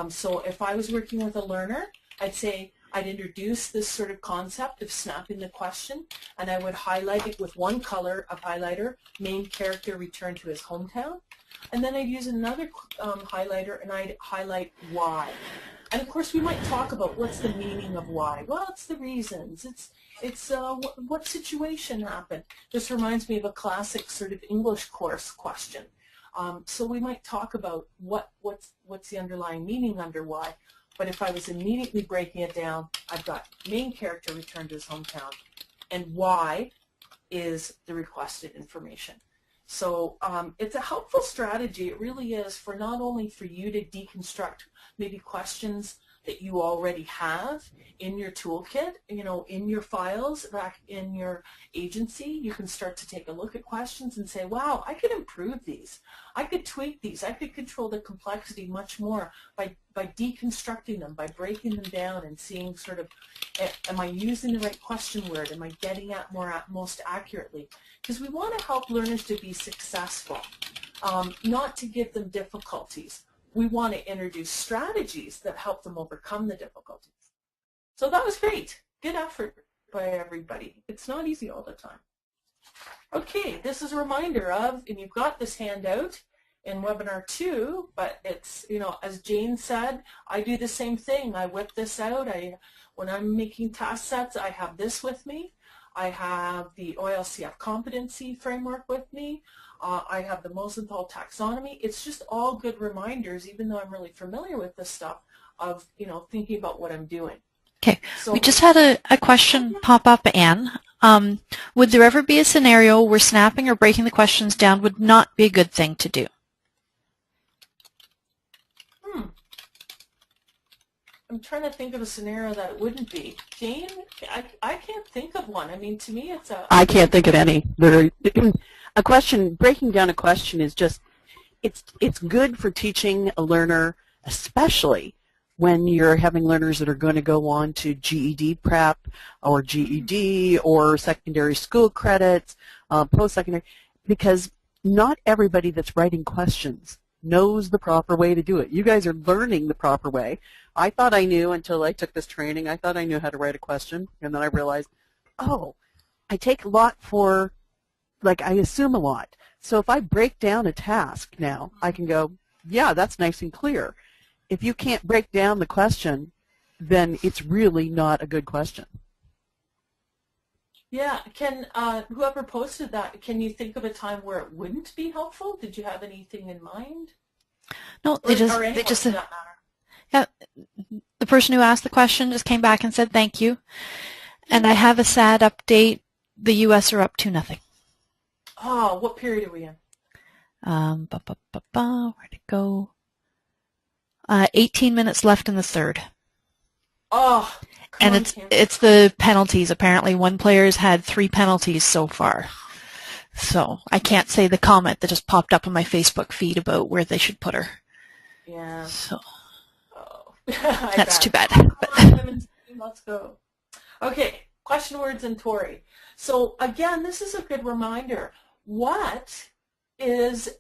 So if I was working with a learner, I'd introduce this sort of concept of snapping the question, and I would highlight it with one color of highlighter, main character returned to his hometown, and then I'd use another highlighter and I'd highlight why. And of course we might talk about what's the meaning of why. Well, it's the reasons. It's what situation happened. This reminds me of a classic sort of English course question. So we might talk about what's the underlying meaning under why. But if I was immediately breaking it down, I've got main character returned to his hometown, and why is the requested information. So it's a helpful strategy. It really is, for not only for you to deconstruct maybe questions that you already have in your toolkit, in your files back in your agency. You can start to take a look at questions and say, wow, I could improve these. I could tweak these. I could control the complexity much more by deconstructing them, by breaking them down and seeing sort of, am I using the right question word? Am I getting at most accurately? Because we want to help learners to be successful, not to give them difficulties. We want to introduce strategies that help them overcome the difficulties. So that was great. Good effort, by everybody. It's not easy all the time. Okay, this is a reminder of, and you've got this handout in webinar 2, but it's, you know, as Jane said, I do the same thing. I whip this out. When I'm making task sets, I have this with me. I have the OLCF competency framework with me. I have the Mosenthal taxonomy. It's just all good reminders, even though I'm really familiar with this stuff, of, you know, thinking about what I'm doing. Okay, So, we just had a question pop up, Anne. Would there ever be a scenario where snapping or breaking the questions down would not be a good thing to do? I'm trying to think of a scenario that it wouldn't be. Jane, I can't think of one. I mean, to me, it's a... I can't think of any. A question, breaking down a question is just, it's good for teaching a learner, especially when you're having learners that are going to go on to GED prep or GED or secondary school credits, post-secondary, because not everybody that's writing questions knows the proper way to do it. You guys are learning the proper way. I thought I knew until I took this training. I thought I knew how to write a question, and then I realized, oh, I take a lot for, like, I assume a lot. So if I break down a task now, I can go, yeah, that's nice and clear. If you can't break down the question, then it's really not a good question. Yeah, can whoever posted that, can you think of a time where it wouldn't be helpful? Did you have anything in mind? No, Or anyone for that matter? Yeah, the person who asked the question just came back and said thank you. And I have a sad update. The U.S. are up 2-0. Oh, what period are we in? Where'd it go? 18 minutes left in the third. Oh, and on, it's the penalties. Apparently, one player's had 3 penalties so far. So I can't say the comment that just popped up on my Facebook feed about where they should put her. Yeah. So that's too bad. Come on, women's team, let's go. Okay, question words and Tori. So again, this is a good reminder. What is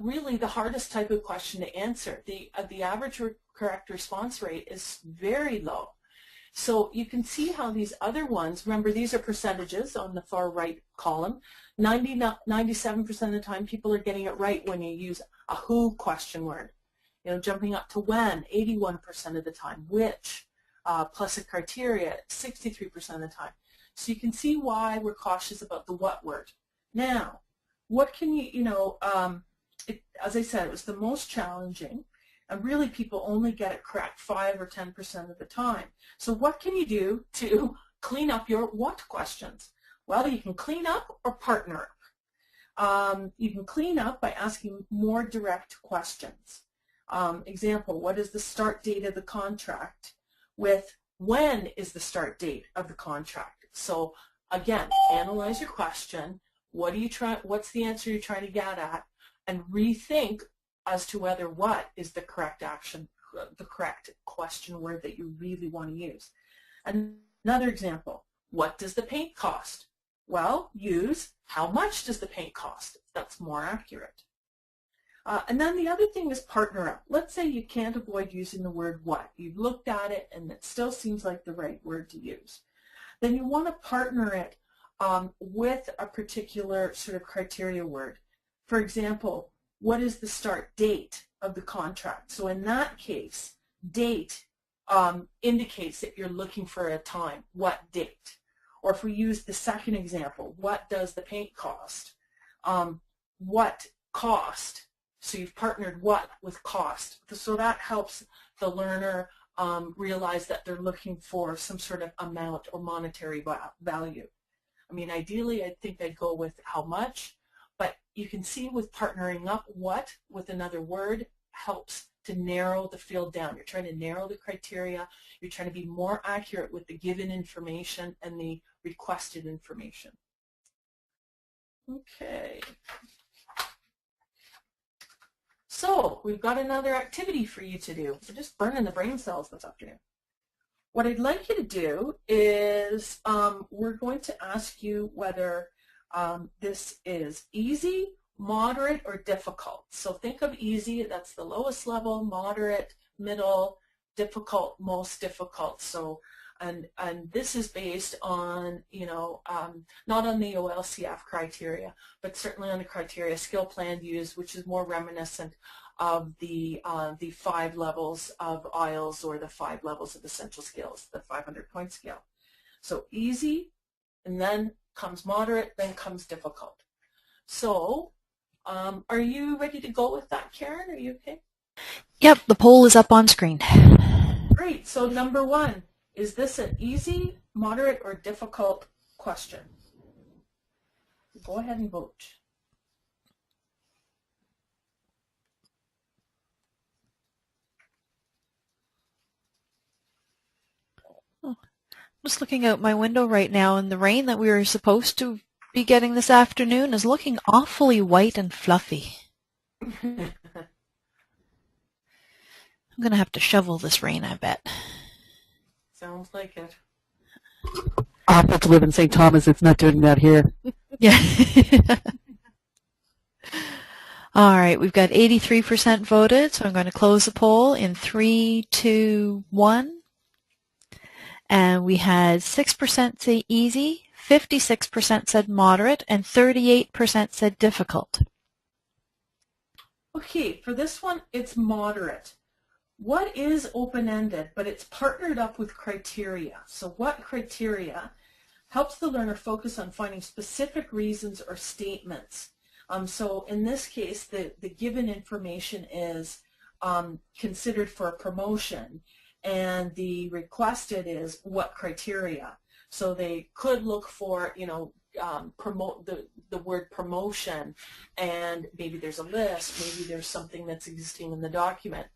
really the hardest type of question to answer? The average correct response rate is very low. So you can see how these other ones, remember these are percentages on the far right column. 97% of the time people are getting it right when you use a who question word. You know, jumping up to when, 81% of the time, which, plus a criteria, 63% of the time. So you can see why we're cautious about the what word. Now, what can as I said, it was the most challenging, and really people only get it correct 5 or 10% of the time. So what can you do to clean up your what questions? Well, you can clean up or partner up. You can clean up by asking more direct questions. Example, what is the start date of the contract? With when is the start date of the contract? So again, analyze your question. What's the answer you're trying to get at? And rethink as to whether what is the correct action, the correct question word that you really want to use. Another example, what does the paint cost? Well, use how much does the paint cost? That's more accurate. And then the other thing is partner up. Let's say you can't avoid using the word what. You've looked at it and it still seems like the right word to use. Then you want to partner it with a particular sort of criteria word. For example, what is the start date of the contract? So in that case, date indicates that you're looking for a time. What date? Or if we use the second example, what does the paint cost? What cost? So you've partnered what with cost. So that helps the learner realize that they're looking for some sort of amount or monetary value. I mean, ideally, I think I'd go with how much, but you can see with partnering up what with another word helps to narrow the field down. You're trying to narrow the criteria. You're trying to be more accurate with the given information and the requested information. Okay. So we've got another activity for you to do. We're just burning the brain cells this afternoon. What I'd like you to do is we're going to ask you whether this is easy, moderate, or difficult. So think of easy, that's the lowest level, moderate, middle, difficult, most difficult. So And this is based on, not on the OLCF criteria, but certainly on the criteria skill plan used, which is more reminiscent of the 5 levels of IELTS or the 5 levels of essential skills, the 500-point scale. So easy, and then comes moderate, then comes difficult. So are you ready to go with that, Karen? Are you okay? Yep, the poll is up on screen. Great. So number 1, is this an easy, moderate, or difficult question? Go ahead and vote. I'm just looking out my window right now, and the rain that we were supposed to be getting this afternoon is looking awfully white and fluffy. I'm going to have to shovel this rain, I bet. Sounds like it. Awful to live in St. Thomas. It's not doing that here. Yeah. All right, we've got 83% voted, so I'm going to close the poll in 3, 2, 1. And we had 6% say easy, 56% said moderate, and 38% said difficult. Okay, for this one, it's moderate. What is open-ended, but it's partnered up with criteria. So what criteria helps the learner focus on finding specific reasons or statements. So in this case, the given information is considered for a promotion, and the requested is what criteria. So they could look for, promote the word promotion, and maybe there's a list, maybe there's something that's existing in the document.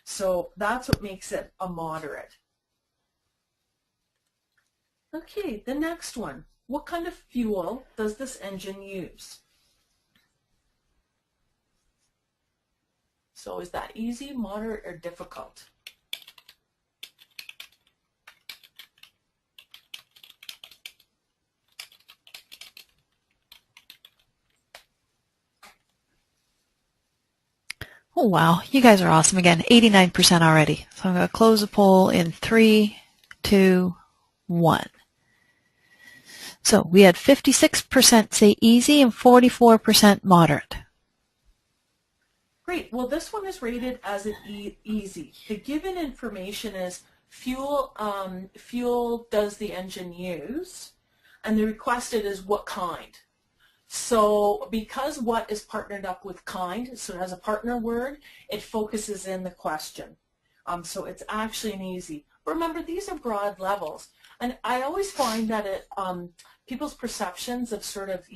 So that's what makes it a moderate. Okay, the next one. What kind of fuel does this engine use? So is that easy, moderate, or difficult? Oh, wow. You guys are awesome again. 89% already. So I'm going to close the poll in 3, 2, 1. So we had 56% say easy and 44% moderate. Great. Well, this one is rated as an easy. The given information is fuel does the engine use, and the requested is what kind. So because what is partnered up with kind, so it has a partner word, it focuses in the question. So it's actually an easy. But remember, these are broad levels. And I always find that people's perceptions of sort of,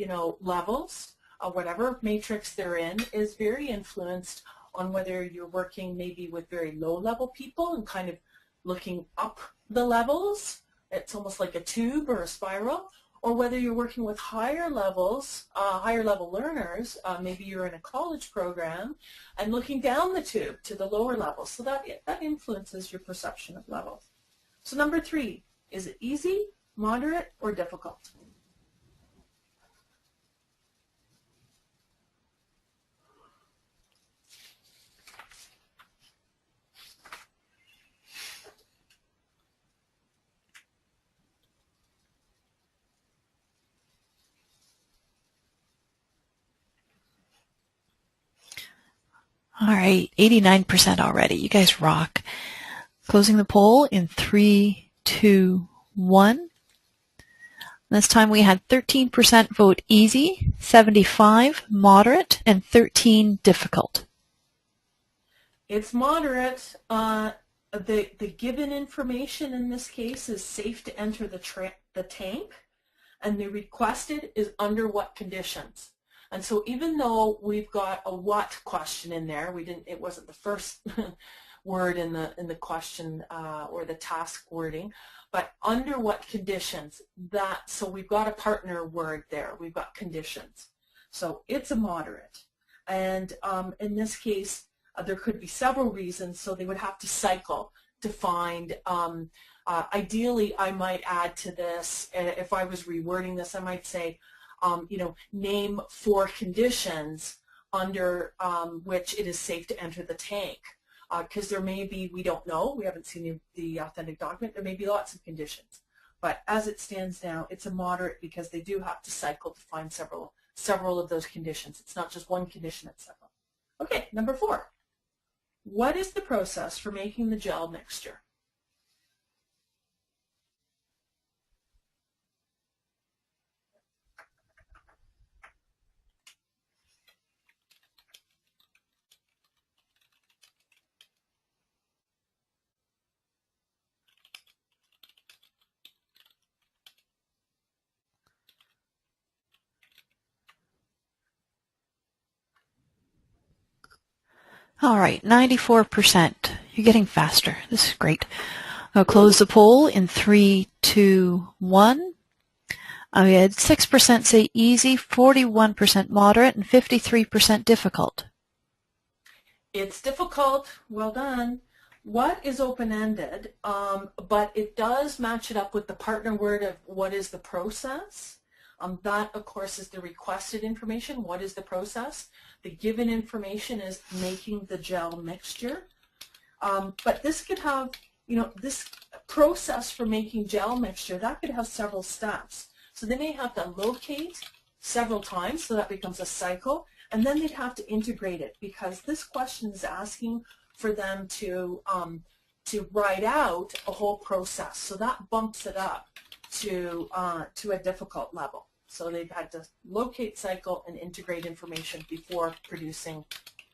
levels, whatever matrix they're in, is very influenced on whether you're working maybe with very low-level people and kind of looking up the levels. It's almost like a tube or a spiral. Or whether you're working with higher levels, higher level learners, maybe you're in a college program and looking down the tube to the lower levels. So that influences your perception of levels. So number 3, is it easy, moderate, or difficult? All right, 89% already. You guys rock. Closing the poll in 3, 2, 1. This time we had 13% vote easy, 75 moderate, and 13 difficult. It's moderate. The given information in this case is safe to enter the tank, and the requested is under what conditions. And so even though we've got a what question in there, it wasn't the first word in the question or the task wording, but under what conditions, so we've got a partner word there, we've got conditions. So it's a moderate. And in this case, there could be several reasons, so they would have to cycle to find, ideally I might add to this, if I was rewording this, I might say, name 4 conditions under which it is safe to enter the tank. because there may be, we don't know, we haven't seen the authentic document, there may be lots of conditions. But as it stands now, it's a moderate because they do have to cycle to find several of those conditions. It's not just one condition, it's several. Okay, number 4. What is the process for making the gel mixture? All right, 94%. You're getting faster. This is great. I'll close the poll in 3, 2, 1. We had 6% say easy, 41% moderate, and 53% difficult. It's difficult. Well done. What is open-ended, but it does match it up with the partner word of what is the process. That, of course, is the requested information. What is the process? The given information is making the gel mixture. But this could have, this process for making gel mixture, that could have several steps. So they may have to locate several times, so that becomes a cycle, and then they'd have to integrate it because this question is asking for them to write out a whole process. So that bumps it up to a difficult level. So they've had to locate, cycle, and integrate information before producing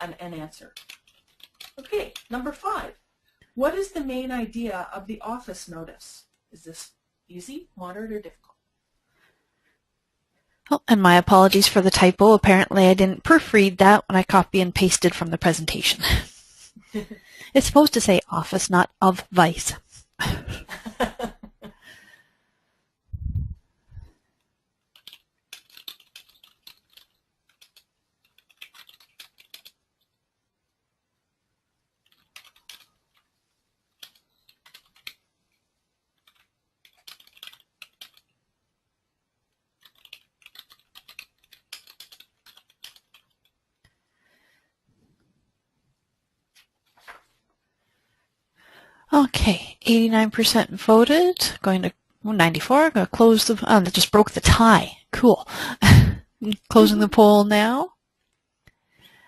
an answer. Okay, number 5. What is the main idea of the office notice? Is this easy, moderate, or difficult? Oh, and my apologies for the typo. Apparently I didn't proofread that when I copy and pasted from the presentation. It's supposed to say office, not of vice. Okay, 89% voted. Going to 94. Going to close the. Oh, that just broke the tie. Cool. Closing the poll now.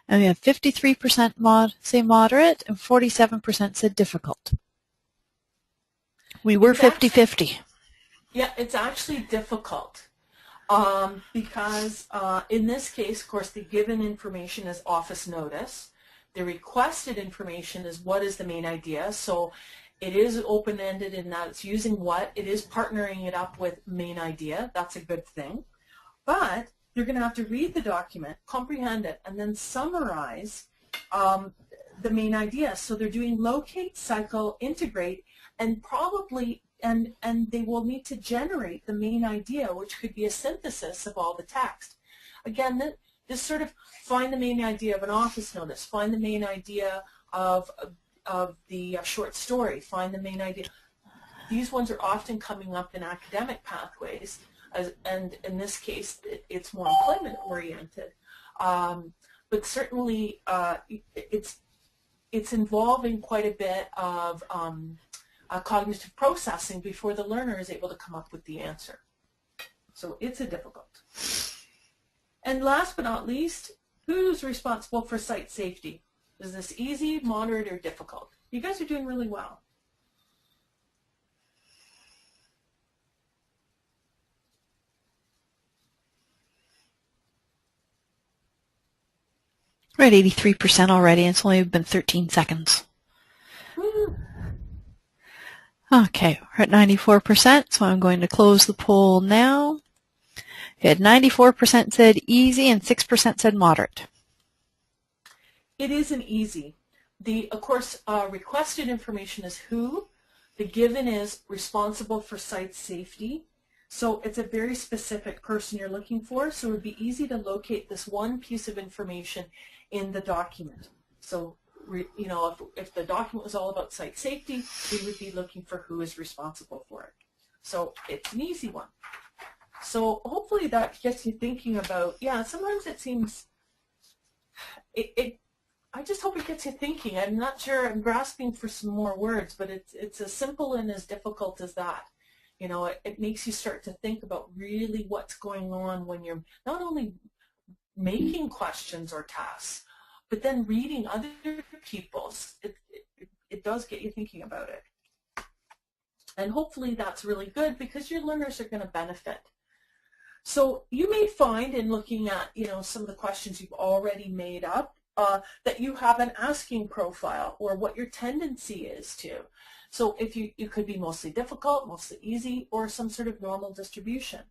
And we have 53% say moderate and 47% said difficult. We were 50-50. Yeah, it's actually difficult because in this case, of course, the given information is office notice. The requested information is what is the main idea. So it is open-ended in that it's using what. It is partnering it up with main idea. That's a good thing. But you're going to have to read the document, comprehend it, and then summarize the main idea. So they're doing locate, cycle, integrate, and probably, and they will need to generate the main idea, which could be a synthesis of all the text. Again, this sort of find the main idea of an office notice, find the main idea of the short story, find the main idea. These ones are often coming up in academic pathways, and in this case, it's more employment-oriented. But certainly, it's involving quite a bit of cognitive processing before the learner is able to come up with the answer. So it's a difficult. And last but not least, who's responsible for site safety? Is this easy, moderate, or difficult? You guys are doing really well. We're at 83% already, and it's only been 13 seconds. Woo-hoo. Okay, we're at 94%, so I'm going to close the poll now. We had 94% said easy and 6% said moderate. It isn't easy. Of course, requested information is who. The given is responsible for site safety. So it's a very specific person you're looking for, so it would be easy to locate this one piece of information in the document. So, if the document was all about site safety, we would be looking for who is responsible for it. So it's an easy one. So hopefully that gets you thinking about, yeah, sometimes it seems, I just hope it gets you thinking. I'm not sure, I'm grasping for some more words, but it's as simple and as difficult as that. You know, it makes you start to think about really what's going on when you're not only making questions or tasks, but then reading other people's. It does get you thinking about it. And hopefully that's really good because your learners are going to benefit. So you may find in looking at, you know, some of the questions you've already made up that you have an asking profile or what your tendency is to. So if you could be mostly difficult, mostly easy, or some sort of normal distribution.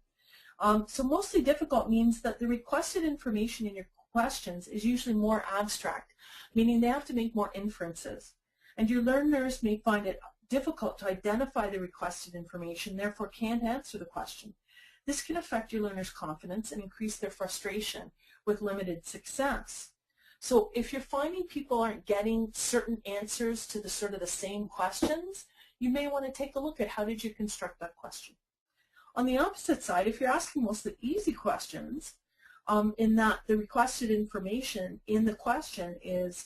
So mostly difficult means that the requested information in your questions is usually more abstract, meaning they have to make more inferences. And your learners may find it difficult to identify the requested information, therefore can't answer the question. This can affect your learners' confidence and increase their frustration with limited success. So if you're finding people aren't getting certain answers to the sort of the same questions, you may want to take a look at how did you construct that question. On the opposite side, if you're asking mostly easy questions, in that the requested information in the question is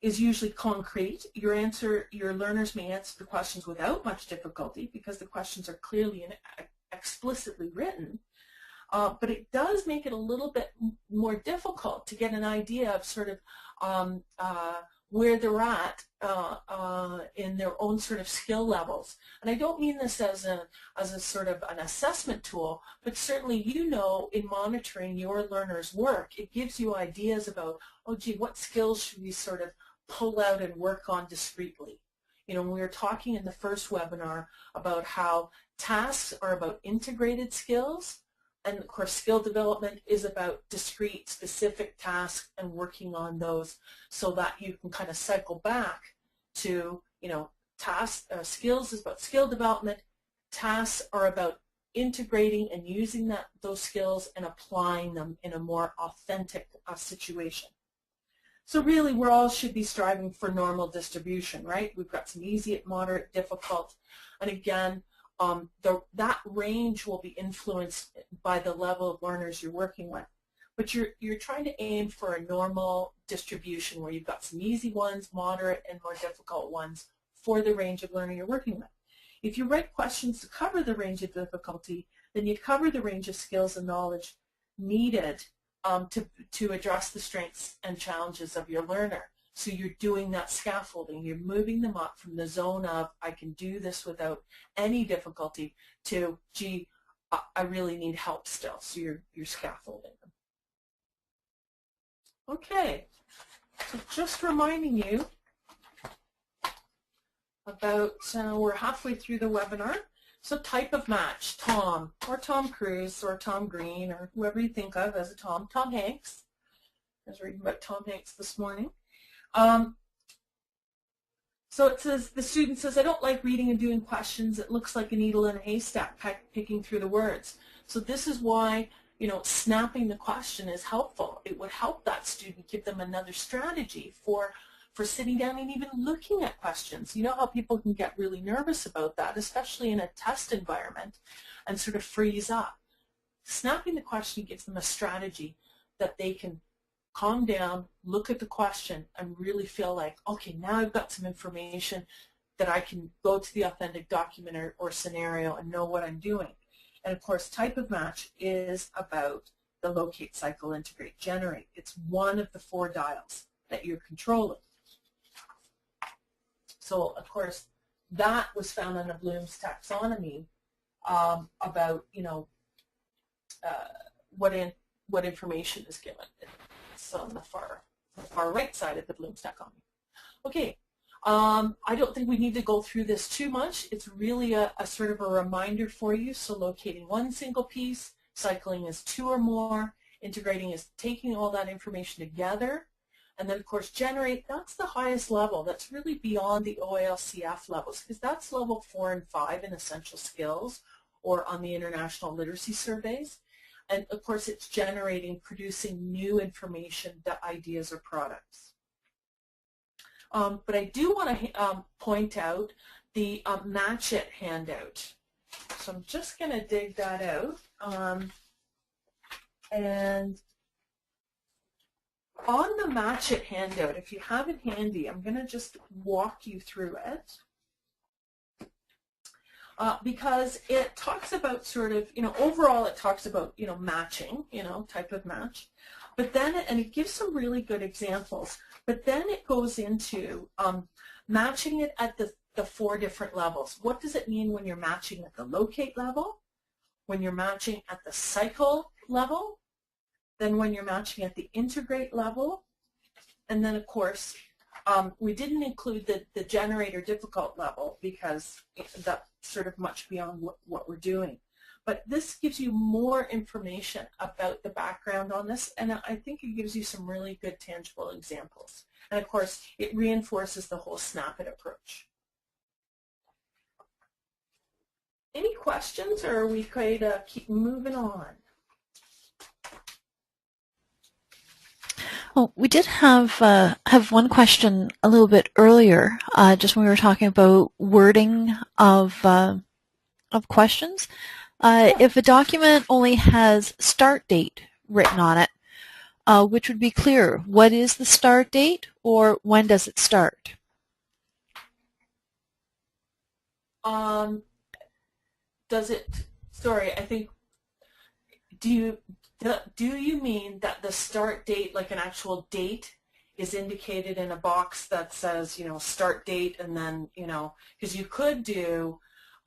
usually concrete. Your learners may answer the questions without much difficulty because the questions are clearly and explicitly written. But it does make it a little bit more difficult to get an idea of sort of where they're at in their own sort of skill levels. And I don't mean this as a sort of an assessment tool, but certainly you know in monitoring your learners' work, it gives you ideas about, oh gee, what skills should we sort of pull out and work on discreetly. You know, we were talking in the first webinar about how tasks are about integrated skills, and of course skill development is about discrete specific tasks and working on those so that you can kind of cycle back to, you know, skills is about skill development, tasks are about integrating and using those skills and applying them in a more authentic situation. So really we all should be striving for normal distribution, right? We've got some easy, moderate, difficult, and again, that range will be influenced by the level of learners you're working with. But you're trying to aim for a normal distribution where you've got some easy ones, moderate, and more difficult ones for the range of learning you're working with. If you write questions to cover the range of difficulty, then you cover the range of skills and knowledge needed to address the strengths and challenges of your learner. So you're doing that scaffolding. You're moving them up from the zone of, I can do this without any difficulty, to, gee, I really need help still. So you're scaffolding them. Okay, so just reminding you about, we're halfway through the webinar. So type of match, Tom, or Tom Cruise, or Tom Green, or whoever you think of as a Tom Hanks. I was reading about Tom Hanks this morning. So it says, the student says, I don't like reading and doing questions. It looks like a needle in a haystack picking through the words. So this is why, you know, snapping the question is helpful. It would help that student, give them another strategy for sitting down and even looking at questions. You know how people can get really nervous about that, especially in a test environment, and sort of freeze up. Snapping the question gives them a strategy that they can calm down, look at the question, and really feel like, okay, now I've got some information that I can go to the authentic document or scenario and know what I'm doing. And of course, type of match is about the locate, cycle, integrate, generate. It's one of the 4 dials that you're controlling. So of course, that was found in the Bloom's taxonomy about, you know, what information is given. It's on the far right side of the Bloom's taxonomy. Okay, I don't think we need to go through this too much. It's really a sort of a reminder for you. So locating one single piece, cycling is 2 or more, integrating is taking all that information together, and then of course generate, that's the highest level. That's really beyond the OALCF levels, because that's level 4 and 5 in essential skills or on the international literacy surveys. And of course it's generating, producing new information, ideas or products. But I do want to point out the Match It handout. So I'm just going to dig that out. And on the Match It handout, if you have it handy, I'm going to just walk you through it. Because it talks about sort of, overall it talks about, matching, type of match. But then, and it gives some really good examples, but then it goes into matching it at the 4 different levels. What does it mean when you're matching at the locate level, when you're matching at the cycle level, then when you're matching at the integrate level, and then of course, we didn't include the generator difficult level because that's sort of much beyond what we're doing. But this gives you more information about the background on this, and I think it gives you some really good tangible examples. And of course, it reinforces the whole snap it approach. Any questions, or are we going to keep moving on? Well, we did have one question a little bit earlier, just when we were talking about wording of questions. If a document only has start date written on it, which would be clearer? What is the start date, or when does it start? Does it? Sorry, I think. Do you mean that the start date, like an actual date, is indicated in a box that says, start date, and then, because you could do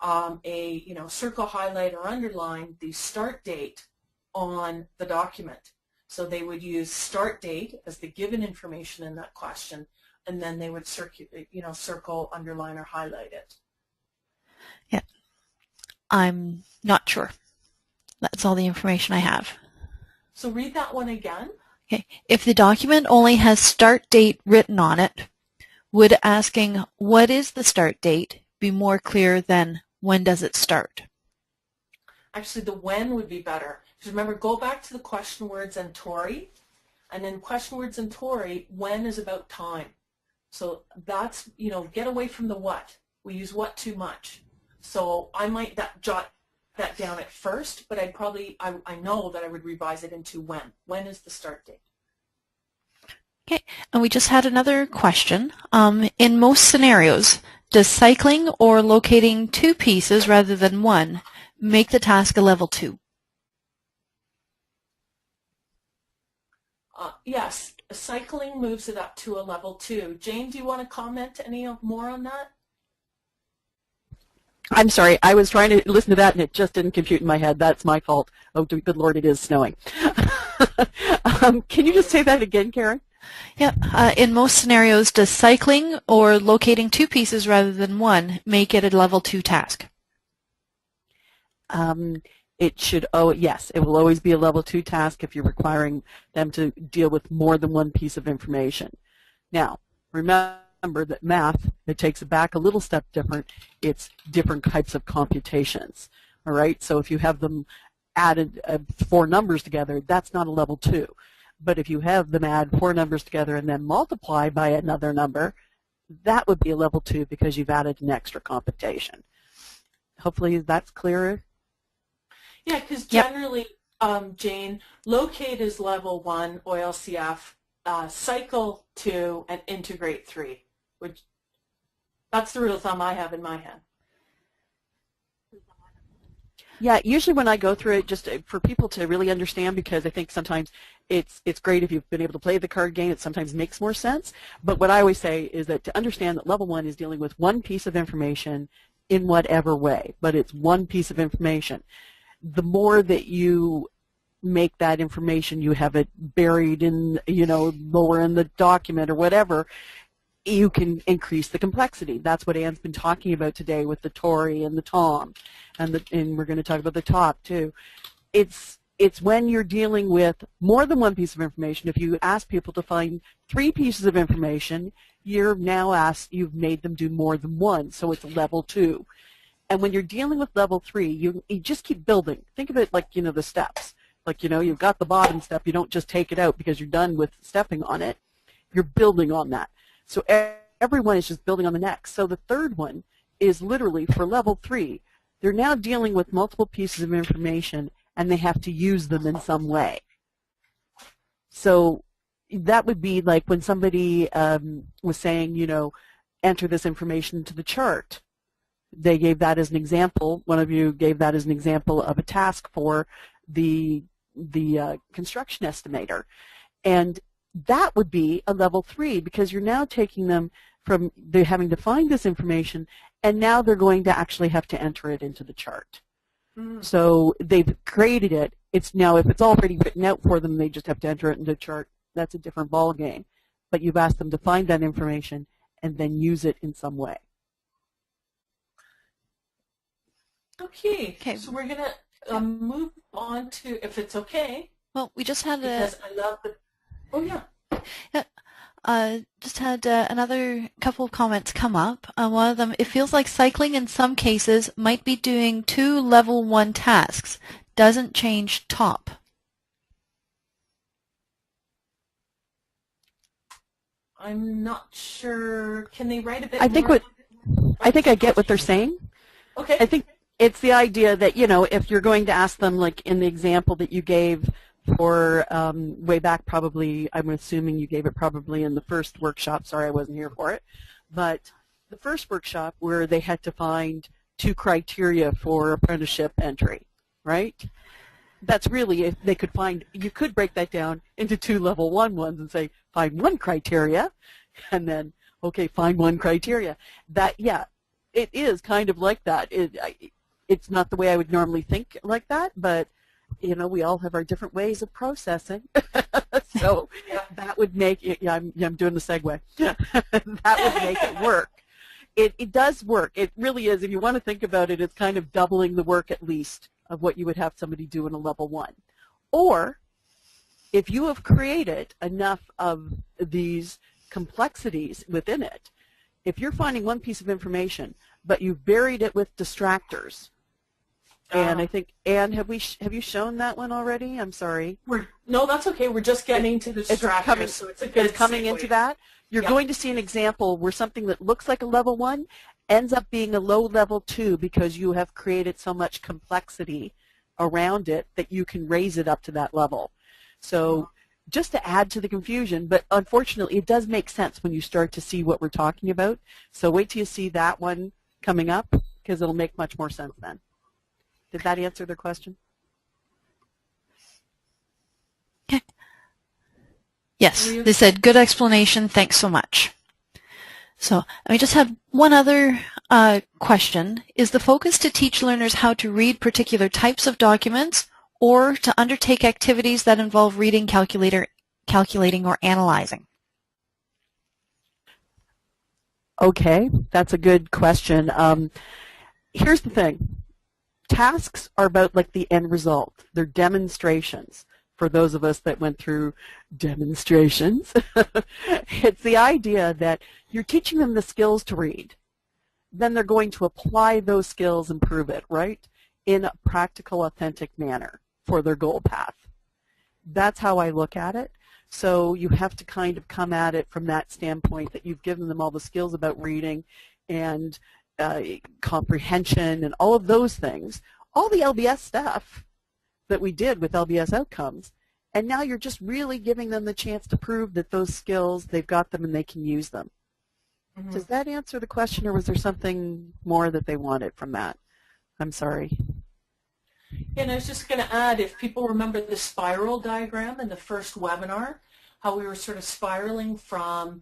a, circle, highlight, or underline the start date on the document. So they would use start date as the given information in that question, and then they would circle, underline, or highlight it. Yeah, I'm not sure. That's all the information I have. So read that one again. Okay. If the document only has start date written on it, would asking what is the start date be more clear than when does it start? Actually, the when would be better. Because remember, go back to the question words and Tory. And in question words and Tory, when is about time. So that's, get away from the what. We use what too much. So I might jot that down at first, but I'd probably, I know that I would revise it into when. When is the start date? Okay, and we just had another question. In most scenarios, does cycling or locating 2 pieces rather than 1 make the task a level 2? Yes, cycling moves it up to a level 2. Jane, do you want to comment any more on that? I'm sorry, I was trying to listen to that and it just didn't compute in my head. That's my fault. Oh, good Lord, it is snowing. Can you just say that again, Karen? Yeah, in most scenarios, does cycling or locating 2 pieces rather than 1 make it a level 2 task? It should, yes, it will always be a level 2 task if you're requiring them to deal with more than 1 piece of information. Now, remember that math, it takes it back a little step different. It's different types of computations, all right? So if you have them added 4 numbers together, that's not a level 2. But if you have them add 4 numbers together and then multiply by another number, that would be a level 2 because you've added an extra computation. Hopefully that's clearer. Yeah, because generally, Jane, locate is level 1, OLCF, cycle 2, and integrate 3. Which, that's the rule of thumb I have in my head. Yeah, usually when I go through it, just for people to really understand, because I think sometimes it's great if you've been able to play the card game, it sometimes makes more sense. But what I always say is that to understand that level 1 is dealing with 1 piece of information in whatever way, but it's 1 piece of information. The more that you make that information, you have it buried in, lower in the document or whatever, you can increase the complexity. That's what Anne's been talking about today with the Tory and the Tom, and we're going to talk about the top too. It's when you're dealing with more than 1 piece of information. If you ask people to find 3 pieces of information, you've made them do more than 1, so it's level 2. And when you're dealing with level 3, you just keep building. Think of it like, the steps. Like, you've got the bottom step. You don't just take it out because you're done with stepping on it. You're building on that. So everyone is just building on the next. So the third one is literally for level 3. They're now dealing with multiple pieces of information, and they have to use them in some way. So that would be like when somebody was saying, enter this information into the chart. They gave that as an example. One of you gave that as an example of a task for the construction estimator. And that would be a level 3 because you're now taking them from they're having to find this information, and now they're going to actually have to enter it into the chart. So they've created it. It's now, if it's already written out for them, they just have to enter it into the chart. That's a different ball game. But you've asked them to find that information and then use it in some way. Okay. So we're going to move on to, if it's okay. Well, we just had because I love the. Oh yeah. Just had another couple of comments come up. One of them, it feels like cycling in some cases might be doing 2 level 1 tasks. Doesn't change top. I'm not sure. Can they write a bit more? I think I get what they're saying. Okay. I think it's the idea that, if you're going to ask them, like in the example that you gave for way back, probably, I'm assuming you gave it probably in the first workshop. Sorry, I wasn't here for it. But the first workshop where they had to find 2 criteria for apprenticeship entry, right? That's really, if they could find, you could break that down into 2 level 1 ones and say, find 1 criteria, and then, okay, find 1 criteria. That, yeah, it is kind of like that. It's not the way I would normally think like that, but we all have our different ways of processing. So that would make it, I'm doing the segue. That would make it work. It does work. It really is. If you want to think about it, it's kind of doubling the work at least of what you would have somebody do in a level 1. Or if you have created enough of these complexities within it, if you're finding one piece of information, but you've buried it with distractors, and I think, Anne, have you shown that one already? I'm sorry. No, that's okay. We're just getting to the distractors, so it's a good It's coming into that. You're going to see an example where something that looks like a level 1 ends up being a low level 2 because you have created so much complexity around it that you can raise it up to that level. So just to add to the confusion, but unfortunately it does make sense when you start to see what we're talking about. So wait till you see that one coming up because it'll make much more sense then. Did that answer their question? Okay. Yes, they said, good explanation, thanks so much. So we just have one other question. Is the focus to teach learners how to read particular types of documents or to undertake activities that involve reading, calculating, or analyzing? Okay, that's a good question. Here's the thing. Tasks are about like the end result. They're demonstrations. For those of us that went through demonstrations, it's the idea that you're teaching them the skills to read. Then they're going to apply those skills and prove it, right, in a practical, authentic manner for their goal path. That's how I look at it. So you have to kind of come at it from that standpoint that you've given them all the skills about reading and comprehension and all of those things, all the LBS stuff that we did with LBS outcomes, and now you're just really giving them the chance to prove that those skills, they've got them and they can use them. Mm-hmm. Does that answer the question, or was there something more that they wanted from that? I'm sorry. And I was just going to add, if people remember the spiral diagram in the first webinar, how we were sort of spiraling from,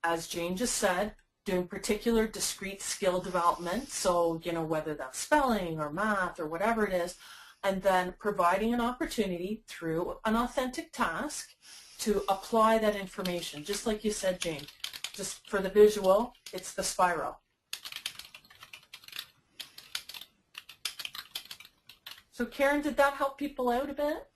as Jane just said, doing particular discrete skill development, so, whether that's spelling or math or whatever it is, and then providing an opportunity through an authentic task to apply that information, just like you said, Jane. Just for the visual, it's the spiral. So Karen, did that help people out a bit?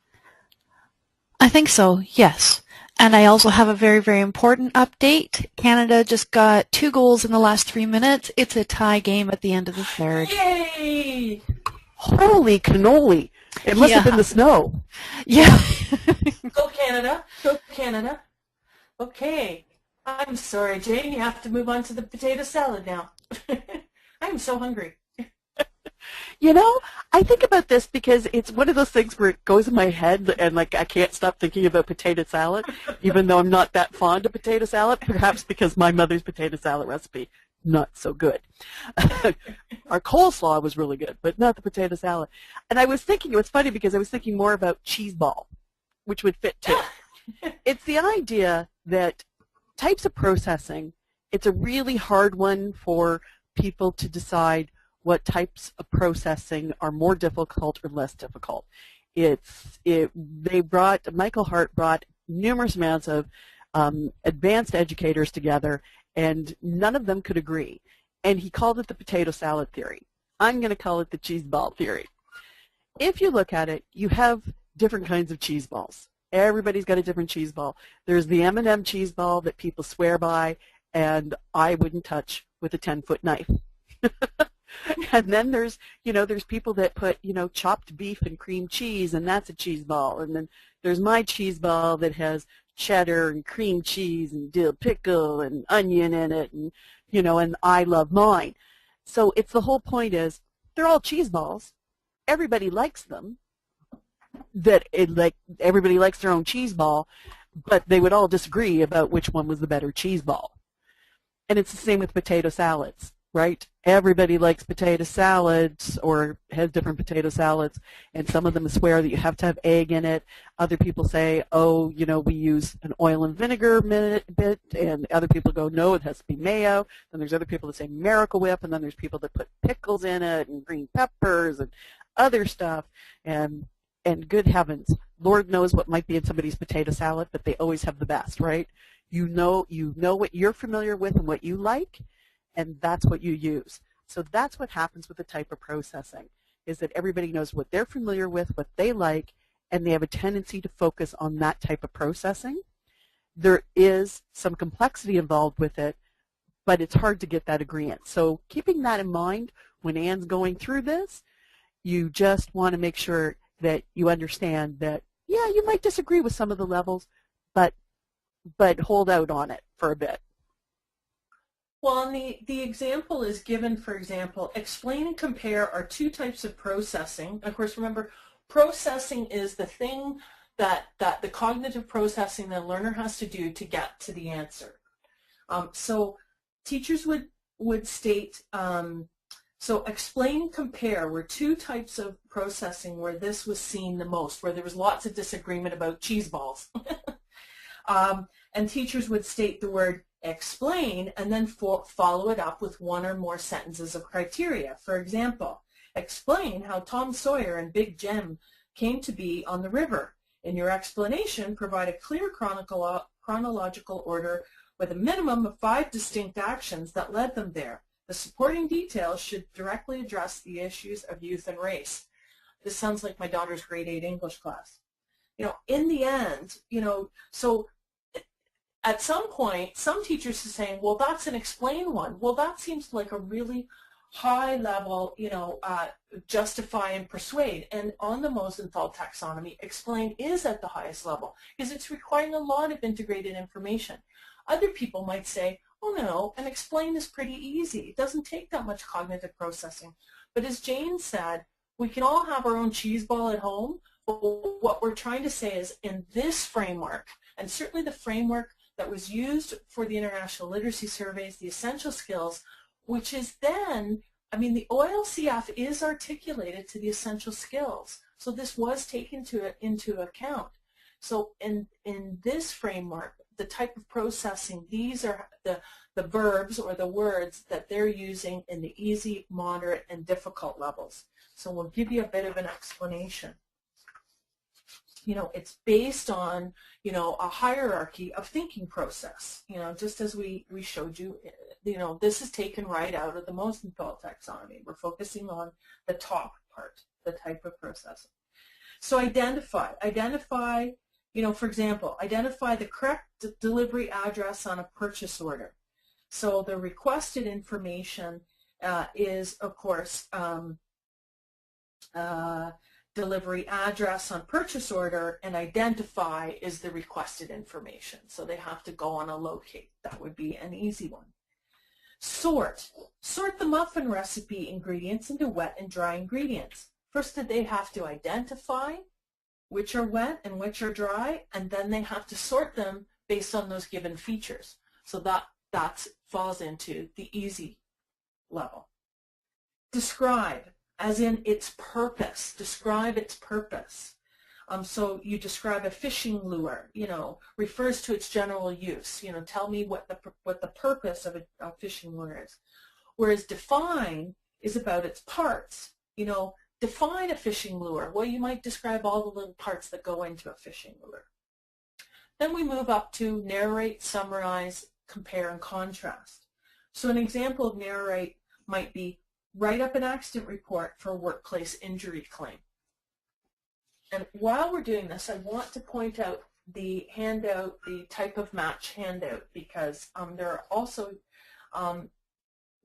I think so, yes. And I also have a very, very important update. Canada just got 2 goals in the last 3 minutes. It's a tie game at the end of the third. Yay! Holy cannoli. It must have been the snow. Yeah. Go Canada. Go Canada. Okay. I'm sorry, Jane. You have to move on to the potato salad now. I'm so hungry. You know, I think about this because it's one of those things where it goes in my head and like I can't stop thinking about potato salad, even though I'm not that fond of potato salad, perhaps because my mother's potato salad recipe, not so good. Our coleslaw was really good, but not the potato salad. And I was thinking, it was funny because I was thinking more about cheese ball, which would fit too. It's the idea that types of processing, it's a really hard one for people to decide what types of processing are more difficult or less difficult. Michael Hart brought numerous amounts of advanced educators together, and none of them could agree. And he called it the potato salad theory. I'm going to call it the cheese ball theory. If you look at it, you have different kinds of cheese balls. Everybody's got a different cheese ball. There's the M&M cheese ball that people swear by, and I wouldn't touch with a 10-foot knife. And then there's people that put, chopped beef and cream cheese, and that's a cheese ball. And then there's my cheese ball that has cheddar and cream cheese and dill pickle and onion in it, and, and I love mine. So it's the whole point is they're all cheese balls. Everybody likes them. Everybody likes their own cheese ball, but they would all disagree about which one was the better cheese ball. And it's the same with potato salads, right? Everybody likes potato salads or has different potato salads, and some of them swear that you have to have egg in it. Other people say, oh, we use an oil and vinegar bit, and other people go, no, it has to be mayo. Then there's other people that say Miracle Whip, and then there's people that put pickles in it and green peppers and other stuff. And good heavens, Lord knows what might be in somebody's potato salad, but they always have the best, right? You know what you're familiar with and what you like, and that's what you use. So that's what happens with the type of processing, is that everybody knows what they're familiar with, what they like, and they have a tendency to focus on that type of processing. There is some complexity involved with it, but it's hard to get that agreement. So keeping that in mind when Anne's going through this, you just want to make sure that you understand that, yeah, you might disagree with some of the levels, but hold out on it for a bit. Well, and the example is given, for example, explain and compare are two types of processing. Of course, remember, processing is the thing that the cognitive processing the learner has to do to get to the answer. So teachers would state, so explain and compare were two types of processing where this was seen the most, where there was lots of disagreement about cheese balls. And teachers would state the word explain and then follow it up with one or more sentences of criteria. For example, explain how Tom Sawyer and Big Jim came to be on the river. In your explanation, provide a clear chronological order with a minimum of 5 distinct actions that led them there. The supporting details should directly address the issues of youth and race. This sounds like my daughter's grade 8 English class. In the end, so at some point, some teachers are saying, well, that's an explain one. Well, that seems like a really high level, justify and persuade. And on the Mosenthal taxonomy, explain is at the highest level because it's requiring a lot of integrated information. Other people might say, oh no, and explain is pretty easy. It doesn't take that much cognitive processing. But as Jane said, we can all have our own cheese ball at home. But what we're trying to say is in this framework, and certainly the framework that was used for the international literacy surveys, the essential skills, which is then, the OLCF is articulated to the essential skills. So this was taken into account. So in this framework, the type of processing, these are the verbs or the words that they're using in the easy, moderate, and difficult levels. So we'll give you a bit of an explanation. It's based on, a hierarchy of thinking process, just as we showed you, this is taken right out of the Mosenthal taxonomy. We're focusing on the top part, the type of processing. So identify, for example, identify the correct delivery address on a purchase order. So the requested information is, of course, delivery address on purchase order, and identify is the requested information. So they have to go on a locate. That would be an easy one. Sort. Sort the muffin recipe ingredients into wet and dry ingredients. First, they have to identify which are wet and which are dry, and then they have to sort them based on those given features. So that falls into the easy level. Describe, as in its purpose. Describe its purpose. So you describe a fishing lure, refers to its general use. Tell me what the purpose of a fishing lure is. Whereas define is about its parts. Define a fishing lure. Well, you might describe all the little parts that go into a fishing lure. Then we move up to narrate, summarize, compare, and contrast. So an example of narrate might be write up an accident report for a workplace injury claim. And while we're doing this, I want to point out the handout, the type of match handout, because there are also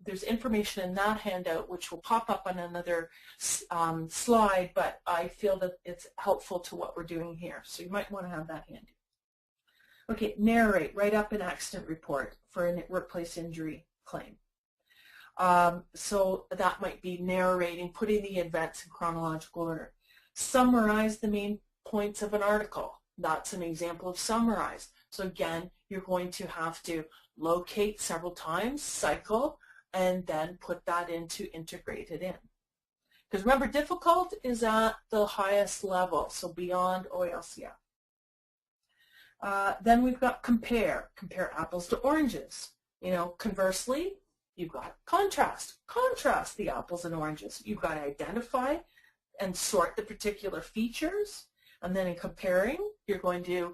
there's information in that handout which will pop up on another slide, but I feel that it's helpful to what we're doing here. So you might want to have that handy. Okay, narrate, write up an accident report for a workplace injury claim. So that might be narrating, putting the events in chronological order. Summarize the main points of an article. That's an example of summarize. So again, you're going to have to locate several times, cycle, and then put that into integrate it in. Because remember, difficult is at the highest level, so beyond OLCF. Then we've got compare. Compare apples to oranges. Conversely, you've got contrast. Contrast the apples and oranges. You've got to identify and sort the particular features, and then in comparing, you're going to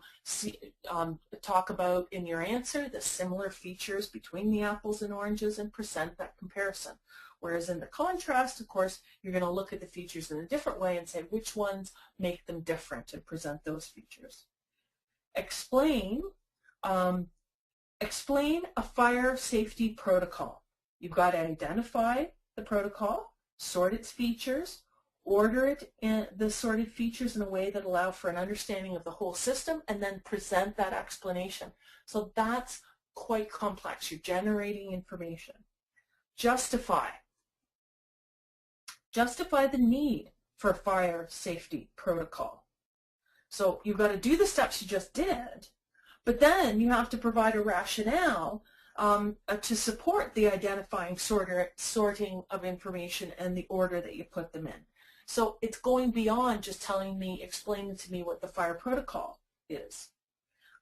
talk about in your answer the similar features between the apples and oranges and present that comparison. Whereas in the contrast, of course, you're going to look at the features in a different way and say which ones make them different and present those features. Explain. Explain a fire safety protocol. You've got to identify the protocol, sort its features, order it in the sorted features in a way that allow for an understanding of the whole system, and then present that explanation. So that's quite complex. You're generating information. Justify. Justify the need for a fire safety protocol. So you've got to do the steps you just did, but then you have to provide a rationale to support the identifying sorting of information and the order that you put them in. So it's going beyond just explaining to me what the fire protocol is.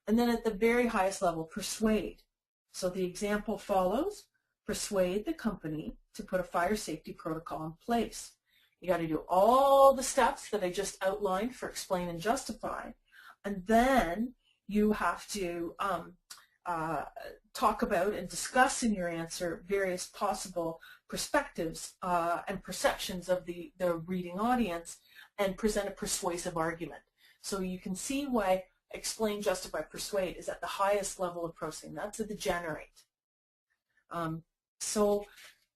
And then at the very highest level, persuade. So the example follows, persuade the company to put a fire safety protocol in place. You got to do all the steps that I just outlined for explain and justify, and then you have to talk about and discuss in your answer various possible perspectives and perceptions of the reading audience and present a persuasive argument. So you can see why explain, justify, persuade is at the highest level of processing. That's at the generate. So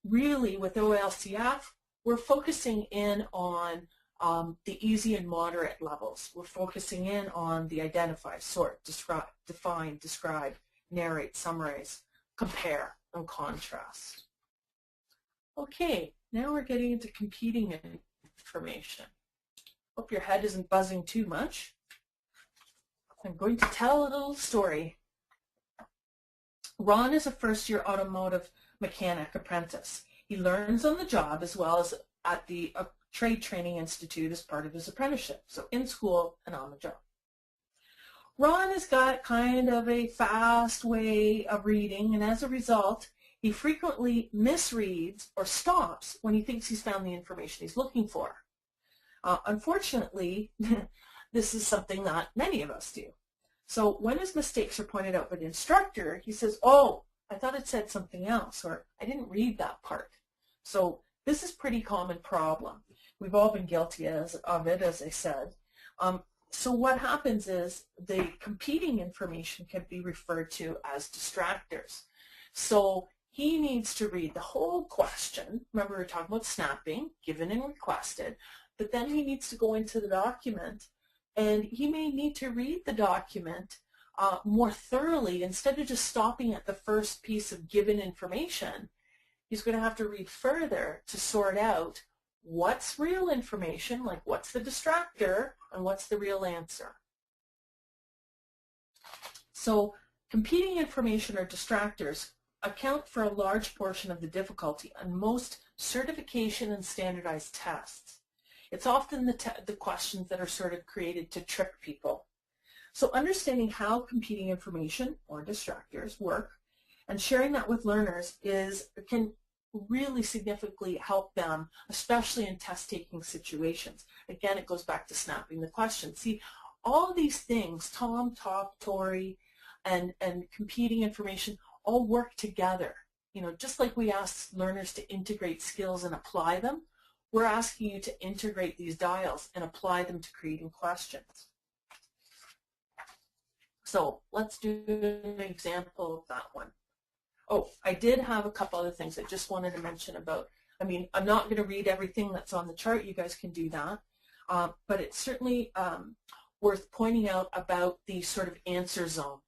really with OLCF, we're focusing in on the easy and moderate levels. We're focusing in on the identify, sort, describe, define, describe, narrate, summarize, compare, and contrast. Okay, now we're getting into competing information. Hope your head isn't buzzing too much. I'm going to tell a little story. Ron is a first-year automotive mechanic apprentice. He learns on the job as well as at the Trade Training Institute as part of his apprenticeship, so in school and on the job. Ron has got kind of a fast way of reading, and as a result, he frequently misreads or stops when he thinks he's found the information he's looking for. Unfortunately, this is something that many of us do. So when his mistakes are pointed out by the instructor, he says, "Oh, I thought it said something else," or "I didn't read that part." So this is a pretty common problem. We've all been guilty of it, as I said. So what happens is the competing information can be referred to as distractors. So he needs to read the whole question. Remember, we were talking about snapping, given and requested, but then he needs to go into the document, and he may need to read the document more thoroughly, instead of just stopping at the first piece of given information, he's going to have to read further to sort out what's real information, like what's the distractor, and what's the real answer. So competing information or distractors account for a large portion of the difficulty on most certification and standardized tests. It's often the questions that are sort of created to trick people. So understanding how competing information or distractors work and sharing that with learners can really significantly help them, especially in test-taking situations. Again, it goes back to snapping the question. See, all these things, Tom, Talk, Tori, and competing information all work together. You know, just like we ask learners to integrate skills and apply them, we're asking you to integrate these dials and apply them to creating questions. So let's do an example of that one. Oh, I did have a couple other things I just wanted to mention about. I mean, I'm not going to read everything that's on the chart. You guys can do that. But it's certainly worth pointing out about the sort of answer zone.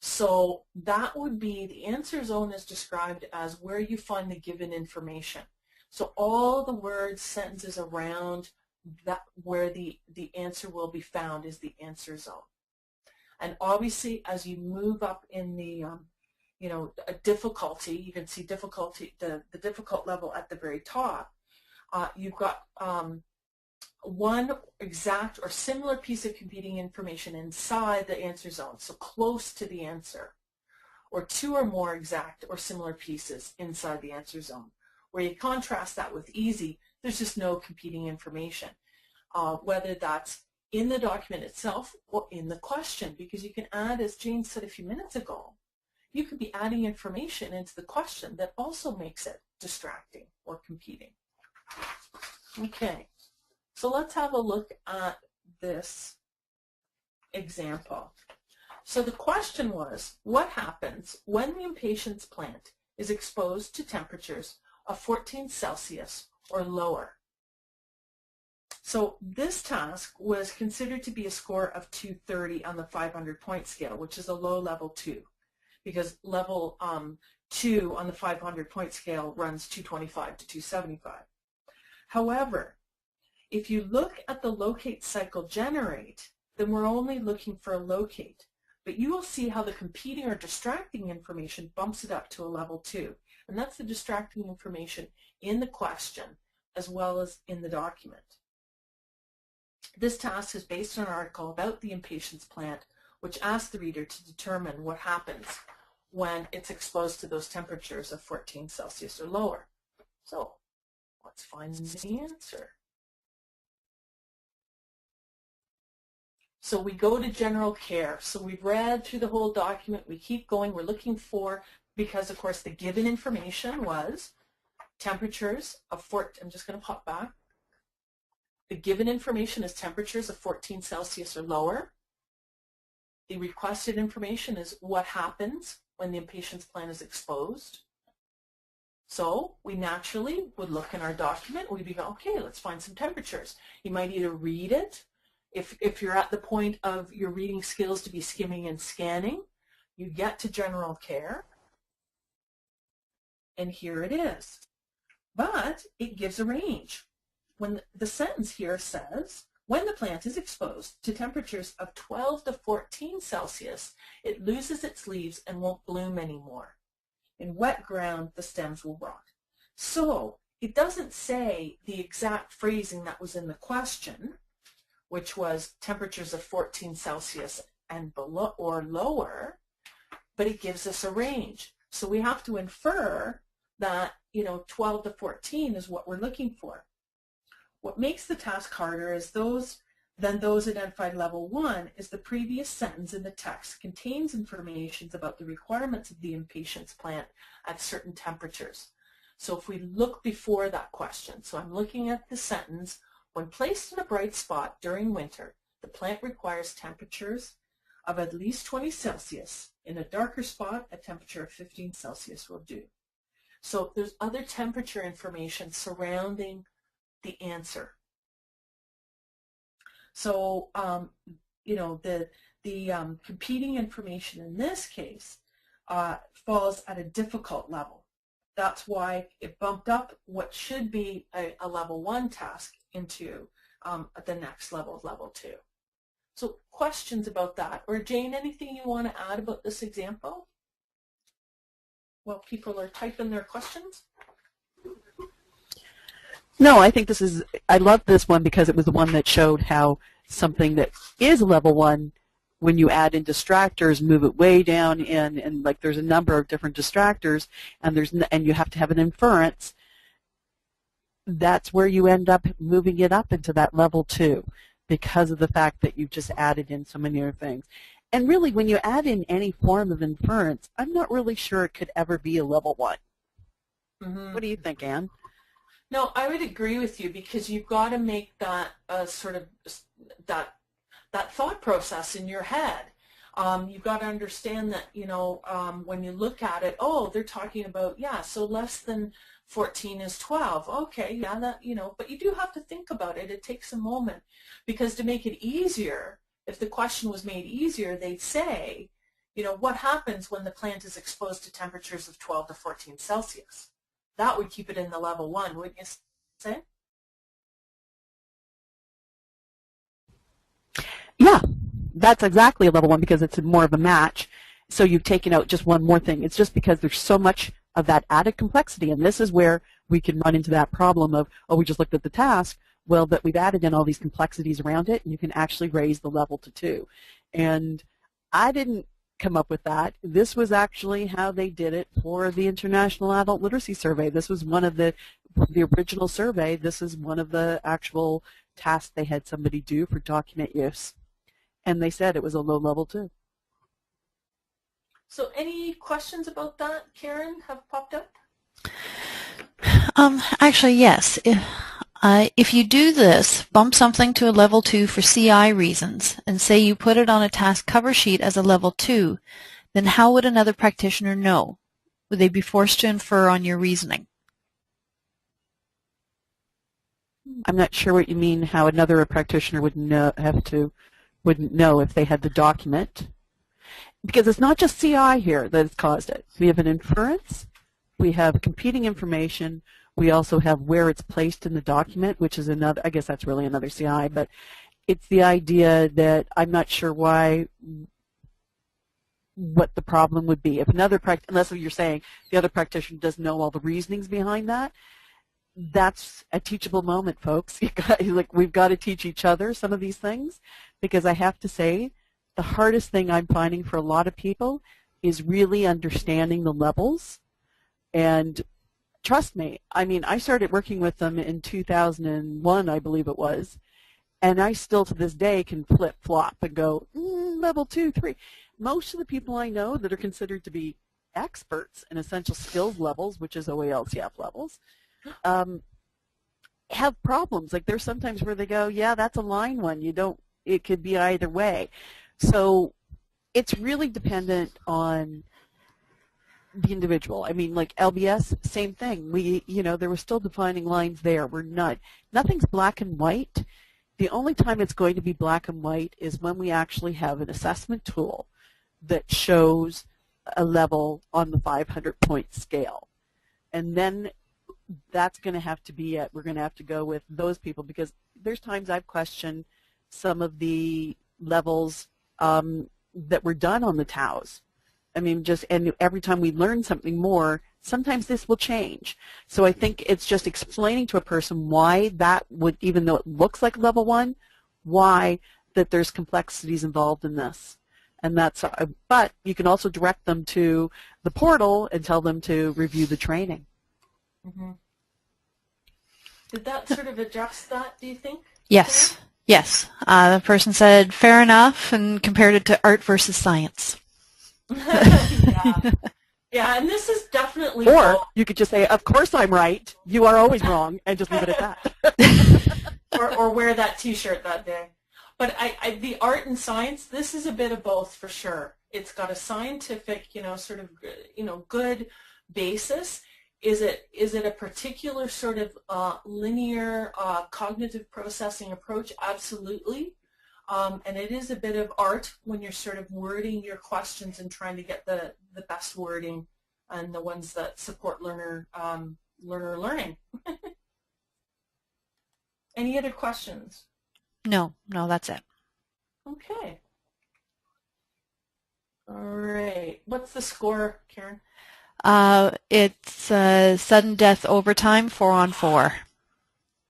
So that would be, the answer zone is described as where you find the given information. So all the words, sentences around that where the answer will be found is the answer zone. And obviously, as you move up in the a difficulty, you can see difficulty, the difficult level at the very top. You've got one exact or similar piece of competing information inside the answer zone, so close to the answer, or two or more exact or similar pieces inside the answer zone. Where you contrast that with easy, there's just no competing information, whether that's in the document itself or in the question, because you can add, as Jane said a few minutes ago, you could be adding information into the question that also makes it distracting or competing. Okay, so let's have a look at this example. So the question was, what happens when the impatiens plant is exposed to temperatures of 14 Celsius or lower? So this task was considered to be a score of 230 on the 500-point scale, which is a low level 2, because level 2 on the 500-point scale runs 225 to 275. However, if you look at the locate cycle generate, then we're only looking for a locate. But you will see how the competing or distracting information bumps it up to a level 2. And that's the distracting information in the question as well as in the document. This task is based on an article about the impatiens plant, which asks the reader to determine what happens when it's exposed to those temperatures of 14 Celsius or lower. So let's find the answer. So we go to general care. So we've read through the whole document. We keep going. We're looking for, because of course the given information was temperatures of 14, I'm just going to pop back. The given information is temperatures of 14 Celsius or lower. The requested information is what happens when the impatiens plant is exposed. So we naturally would look in our document. We'd be going, okay, let's find some temperatures. You might either read it. If you're at the point of your reading skills to be skimming and scanning, you get to general care. And here it is. But it gives a range. When the sentence here says, when the plant is exposed to temperatures of 12 to 14 Celsius, it loses its leaves and won't bloom anymore. In wet ground, the stems will rot. So it doesn't say the exact phrasing that was in the question, which was temperatures of 14 Celsius and below or lower, but it gives us a range. So we have to infer that 12 to 14 is what we're looking for. What makes the task harder is those identified level 1 is the previous sentence in the text contains information about the requirements of the impatiens plant at certain temperatures. So if we look before that question, so I'm looking at the sentence, when placed in a bright spot during winter, the plant requires temperatures of at least 20 Celsius. In a darker spot, a temperature of 15 Celsius will do. So there's other temperature information surrounding the answer. So, the competing information in this case falls at a difficult level. That's why it bumped up what should be a level 1 task into the next level, level 2. So questions about that? Or Jane, anything you want to add about this example while people are typing their questions? No, I think this is, I love this one because it was the one that showed how something that is level 1, when you add in distractors, move it way down in, and like there's a number of different distractors, and you have to have an inference. That's where you end up moving it up into that level 2 because of the fact that you've just added in so many other things. And really, when you add in any form of inference, I'm not really sure it could ever be a level 1. Mm-hmm. What do you think, Anne? No, I would agree with you because you've got to make that sort of that thought process in your head. You've got to understand that, you know, when you look at it, oh, they're talking about, yeah, so less than 14 is 12. Okay, yeah, that, you know, but you do have to think about it. It takes a moment because to make it easier, if the question was made easier, they'd say, you know, what happens when the plant is exposed to temperatures of 12 to 14 Celsius? That would keep it in the level 1, wouldn't you say? Yeah, that's exactly a level 1 because it's more of a match. So you've taken out just one more thing. It's just because there's so much of that added complexity, and this is where we can run into that problem of, oh, we just looked at the task. Well, but we've added in all these complexities around it, and you can actually raise the level to 2. And I didn't come up with that. This was actually how they did it for the International Adult Literacy Survey. This was one of the original survey. This is one of the actual tasks they had somebody do for document use. And they said it was a low level 2. So any questions about that, Karen, have popped up? Actually, yes. If you do this, bump something to a level 2 for CI reasons, and say you put it on a task cover sheet as a level 2, then how would another practitioner know? Would they be forced to infer on your reasoning? I'm not sure what you mean, how another practitioner would know, wouldn't know if they had the document. Because it's not just CI here that has caused it. We have an inference, we have competing information, we also have where it's placed in the document, which is another, I guess that's really another CI, but it's the idea that I'm not sure what the problem would be. If another unless you're saying the other practitioner doesn't know all the reasonings behind that, that's a teachable moment, folks. We've got to teach each other some of these things, because I have to say, the hardest thing I'm finding for a lot of people is really understanding the levels. And trust me, I mean, I started working with them in 2001, I believe it was, and I still to this day can flip-flop and go, level 2, 3. Most of the people I know that are considered to be experts in essential skills levels, which is OALCF levels, have problems. Like there's sometimes where they go, yeah, that's a line 1. It could be either way. So it's really dependent on the individual. I mean, like LBS, same thing. There were still defining lines there. Nothing's black and white. The only time it's going to be black and white is when we actually have an assessment tool that shows a level on the 500-point scale. And then that's going to have to be we're going to have to go with those people, because there's times I've questioned some of the levels that were done on the TAUs. I mean, and every time we learn something more, sometimes this will change. So I think it's just explaining to a person why that would, even though it looks like level 1, why that there's complexities involved in this. And that's, but you can also direct them to the portal and tell them to review the training. Mm-hmm. Did that sort of address that, do you think? Yes. Sarah? Yes. The person said, fair enough, and compared it to art versus science. Yeah. Yeah, and this is definitely... Or you could just say, of course I'm right, you are always wrong, and just leave it at that. or wear that T-shirt that day. But the art and science, this is a bit of both for sure. It's got a scientific, sort of, good basis. Is it a particular sort of linear cognitive processing approach? Absolutely. and it is a bit of art when you're sort of wording your questions and trying to get the best wording and the ones that support learner learning. Any other questions? No, that's it. Okay. All right. What's the score, Karen? It's sudden death overtime 4-on-4.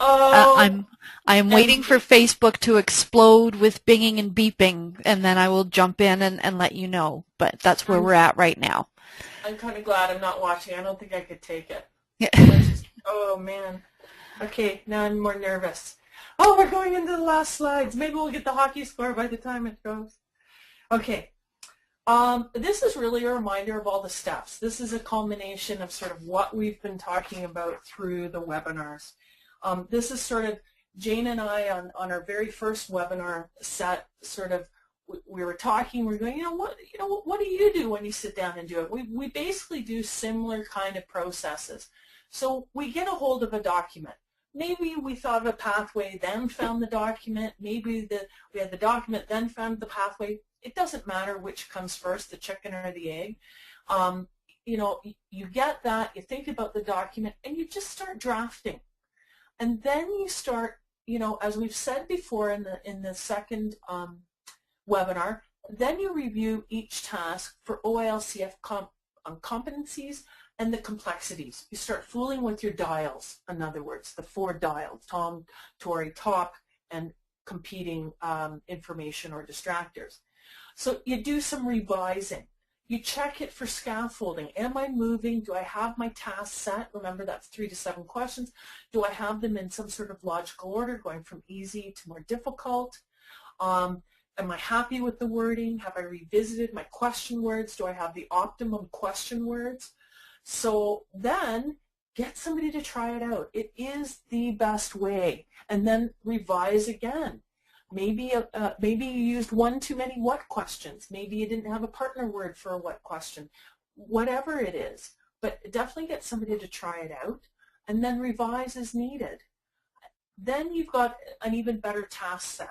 Oh, I'm waiting for Facebook to explode with binging and beeping, and then I will jump in and let you know. But that's where we're at right now. I'm kind of glad I'm not watching. I don't think I could take it. Yeah. Oh, man. Okay, now I'm more nervous. Oh, we're going into the last slides. Maybe we'll get the hockey score by the time it goes. Okay. This is really a reminder of all the steps. This is a culmination of sort of what we've been talking about through the webinars. This is sort of Jane and I on our very first webinar set. Sort of, we were talking. We're going, what do you do when you sit down and do it? We basically do similar kind of processes. So we get a hold of a document. Maybe we thought of a pathway, then found the document. Maybe we had the document, then found the pathway. It doesn't matter which comes first, the chicken or the egg. You get that, you think about the document, and you just start drafting. And then you start, as we've said before in the second webinar, then you review each task for OILCF competencies and the complexities. You start fooling with your dials, in other words, the 4 dials, Tom, Tori, talk, and competing information or distractors. So you do some revising. You check it for scaffolding. Am I moving? Do I have my tasks set? Remember, that's 3 to 7 questions. Do I have them in some sort of logical order, going from easy to more difficult? Am I happy with the wording? Have I revisited my question words? Do I have the optimum question words? So then get somebody to try it out. It is the best way. And then revise again. Maybe you used one too many what questions. Maybe you didn't have a partner word for a what question. Whatever it is. But definitely get somebody to try it out and then revise as needed. Then you've got an even better task set.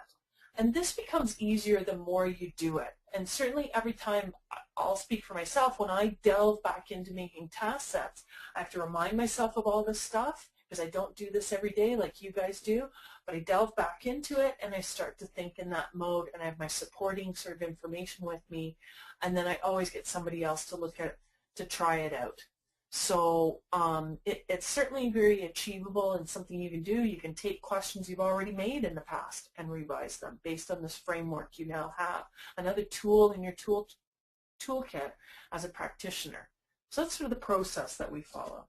And this becomes easier the more you do it. And certainly every time, I'll speak for myself, when I delve back into making task sets, I have to remind myself of all this stuff because I don't do this every day like you guys do, but I delve back into it and I start to think in that mode and I have my supporting sort of information with me, and then I always get somebody else to look at, to try it out. So it's certainly very achievable and something you can do. You can take questions you've already made in the past and revise them based on this framework you now have. Another tool in your toolkit as a practitioner. So that's sort of the process that we follow.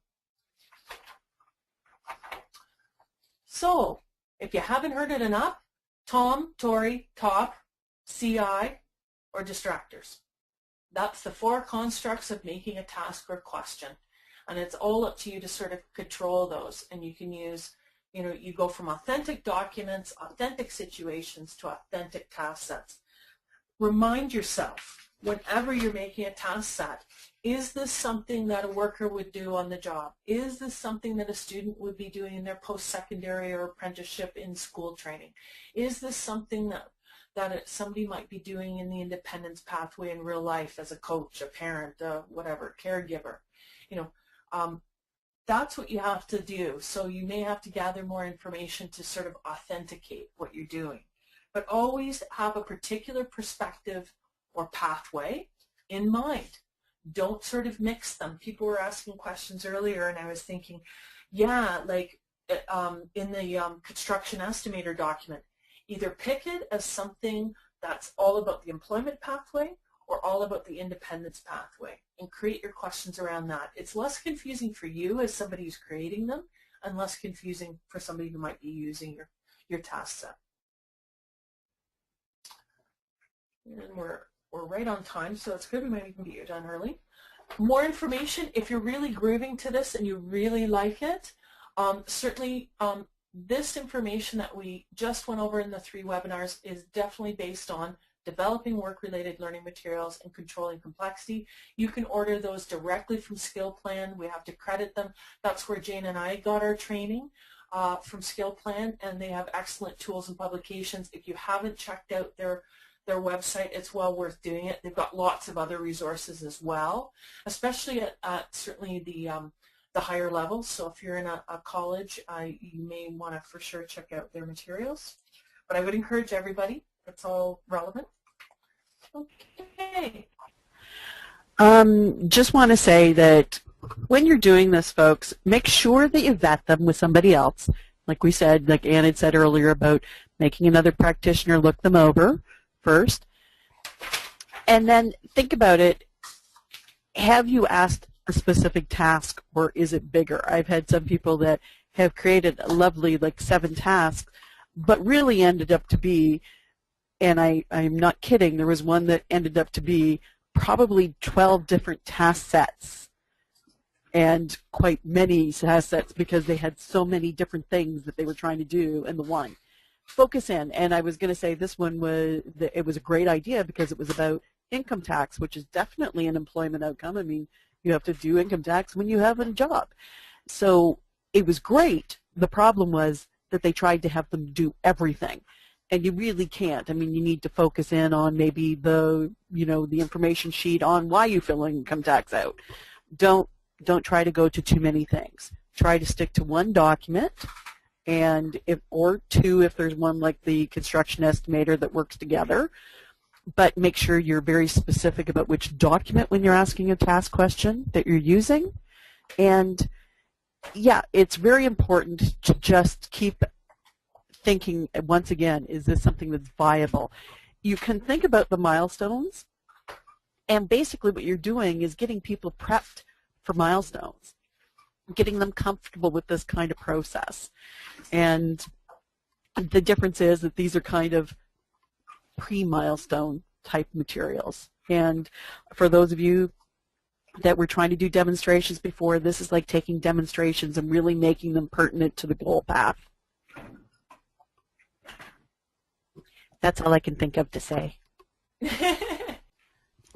So if you haven't heard it enough, Tom, Tori, top, CI, or distractors. That's the 4 constructs of making a task or question. And it's all up to you to sort of control those. And you can use, you go from authentic documents, authentic situations to authentic task sets. Remind yourself, whenever you're making a task set, is this something that a worker would do on the job? Is this something that a student would be doing in their post-secondary or apprenticeship in school training? Is this something that somebody might be doing in the independence pathway in real life as a coach, a parent, whatever, caregiver? That's what you have to do. So you may have to gather more information to sort of authenticate what you're doing. But always have a particular perspective or pathway in mind. Don't sort of mix them. People were asking questions earlier and I was thinking, yeah, like in the construction estimator document, either pick it as something that's all about the employment pathway or all about the independence pathway and create your questions around that. It's less confusing for you as somebody who's creating them and less confusing for somebody who might be using your task set. And we're right on time, so it's good. We might even be done early. More information, if you're really grooving to this and you really like it, certainly this information that we just went over in the 3 webinars is definitely based on developing work-related learning materials and controlling complexity. You can order those directly from Skill Plan. We have to credit them. That's where Jane and I got our training. from Skill Plan, and they have excellent tools and publications. If you haven't checked out their website, it's well worth doing it. They've got lots of other resources as well, especially at certainly the higher levels. So if you're in a college, you may want to for sure check out their materials. But I would encourage everybody. It's all relevant. Okay. Just want to say that when you're doing this, folks, make sure that you vet them with somebody else. Like we said, like Ann had said earlier about making another practitioner look them over first. And then think about it. Have you asked a specific task, or is it bigger? I've had some people that have created a lovely, like 7 tasks, but really ended up to be, and I'm not kidding, there was one that ended up to be probably 12 different task sets, and quite many task sets because they had so many different things that they were trying to do in the one. Focus in, and I was going to say this one was, it was a great idea because it was about income tax, which is definitely an employment outcome. I mean, you have to do income tax when you have a job. So it was great. The problem was that they tried to have them do everything. And you really can't. I mean, you need to focus in on maybe the information sheet on why you fill income tax out. Don't try to go to too many things. Try to stick to one document, and or 2 if there's one like the construction estimator that works together. But make sure you're very specific about which document when you're asking a task question that you're using. And yeah, it's very important to just keep thinking, once again, is this something that's viable? You can think about the milestones, and basically what you're doing is getting people prepped for milestones, getting them comfortable with this kind of process. And the difference is that these are kind of pre-milestone type materials. And for those of you that were trying to do demonstrations before, this is like taking demonstrations and really making them pertinent to the goal path. That's all I can think of to say.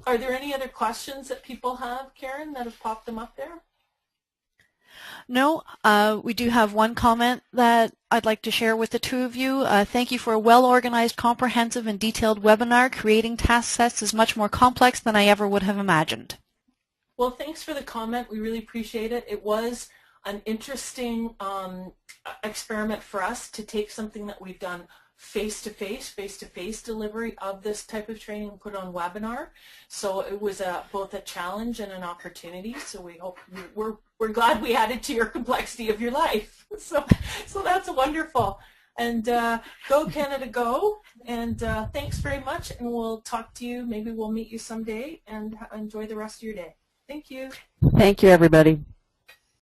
Are there any other questions that people have, Karen, that have popped them up there? No, we do have one comment that I'd like to share with the 2 of you. Thank you for a well-organized, comprehensive, and detailed webinar. Creating task sets is much more complex than I ever would have imagined. Well, thanks for the comment. We really appreciate it. It was an interesting experiment for us to take something that we've done face-to-face delivery of this type of training and put on webinar. So it was both a challenge and an opportunity. So we hope we're glad we added to your complexity of your life. So that's wonderful. And go Canada, go. And thanks very much. And we'll talk to you. Maybe we'll meet you someday. And enjoy the rest of your day. Thank you. Thank you, everybody.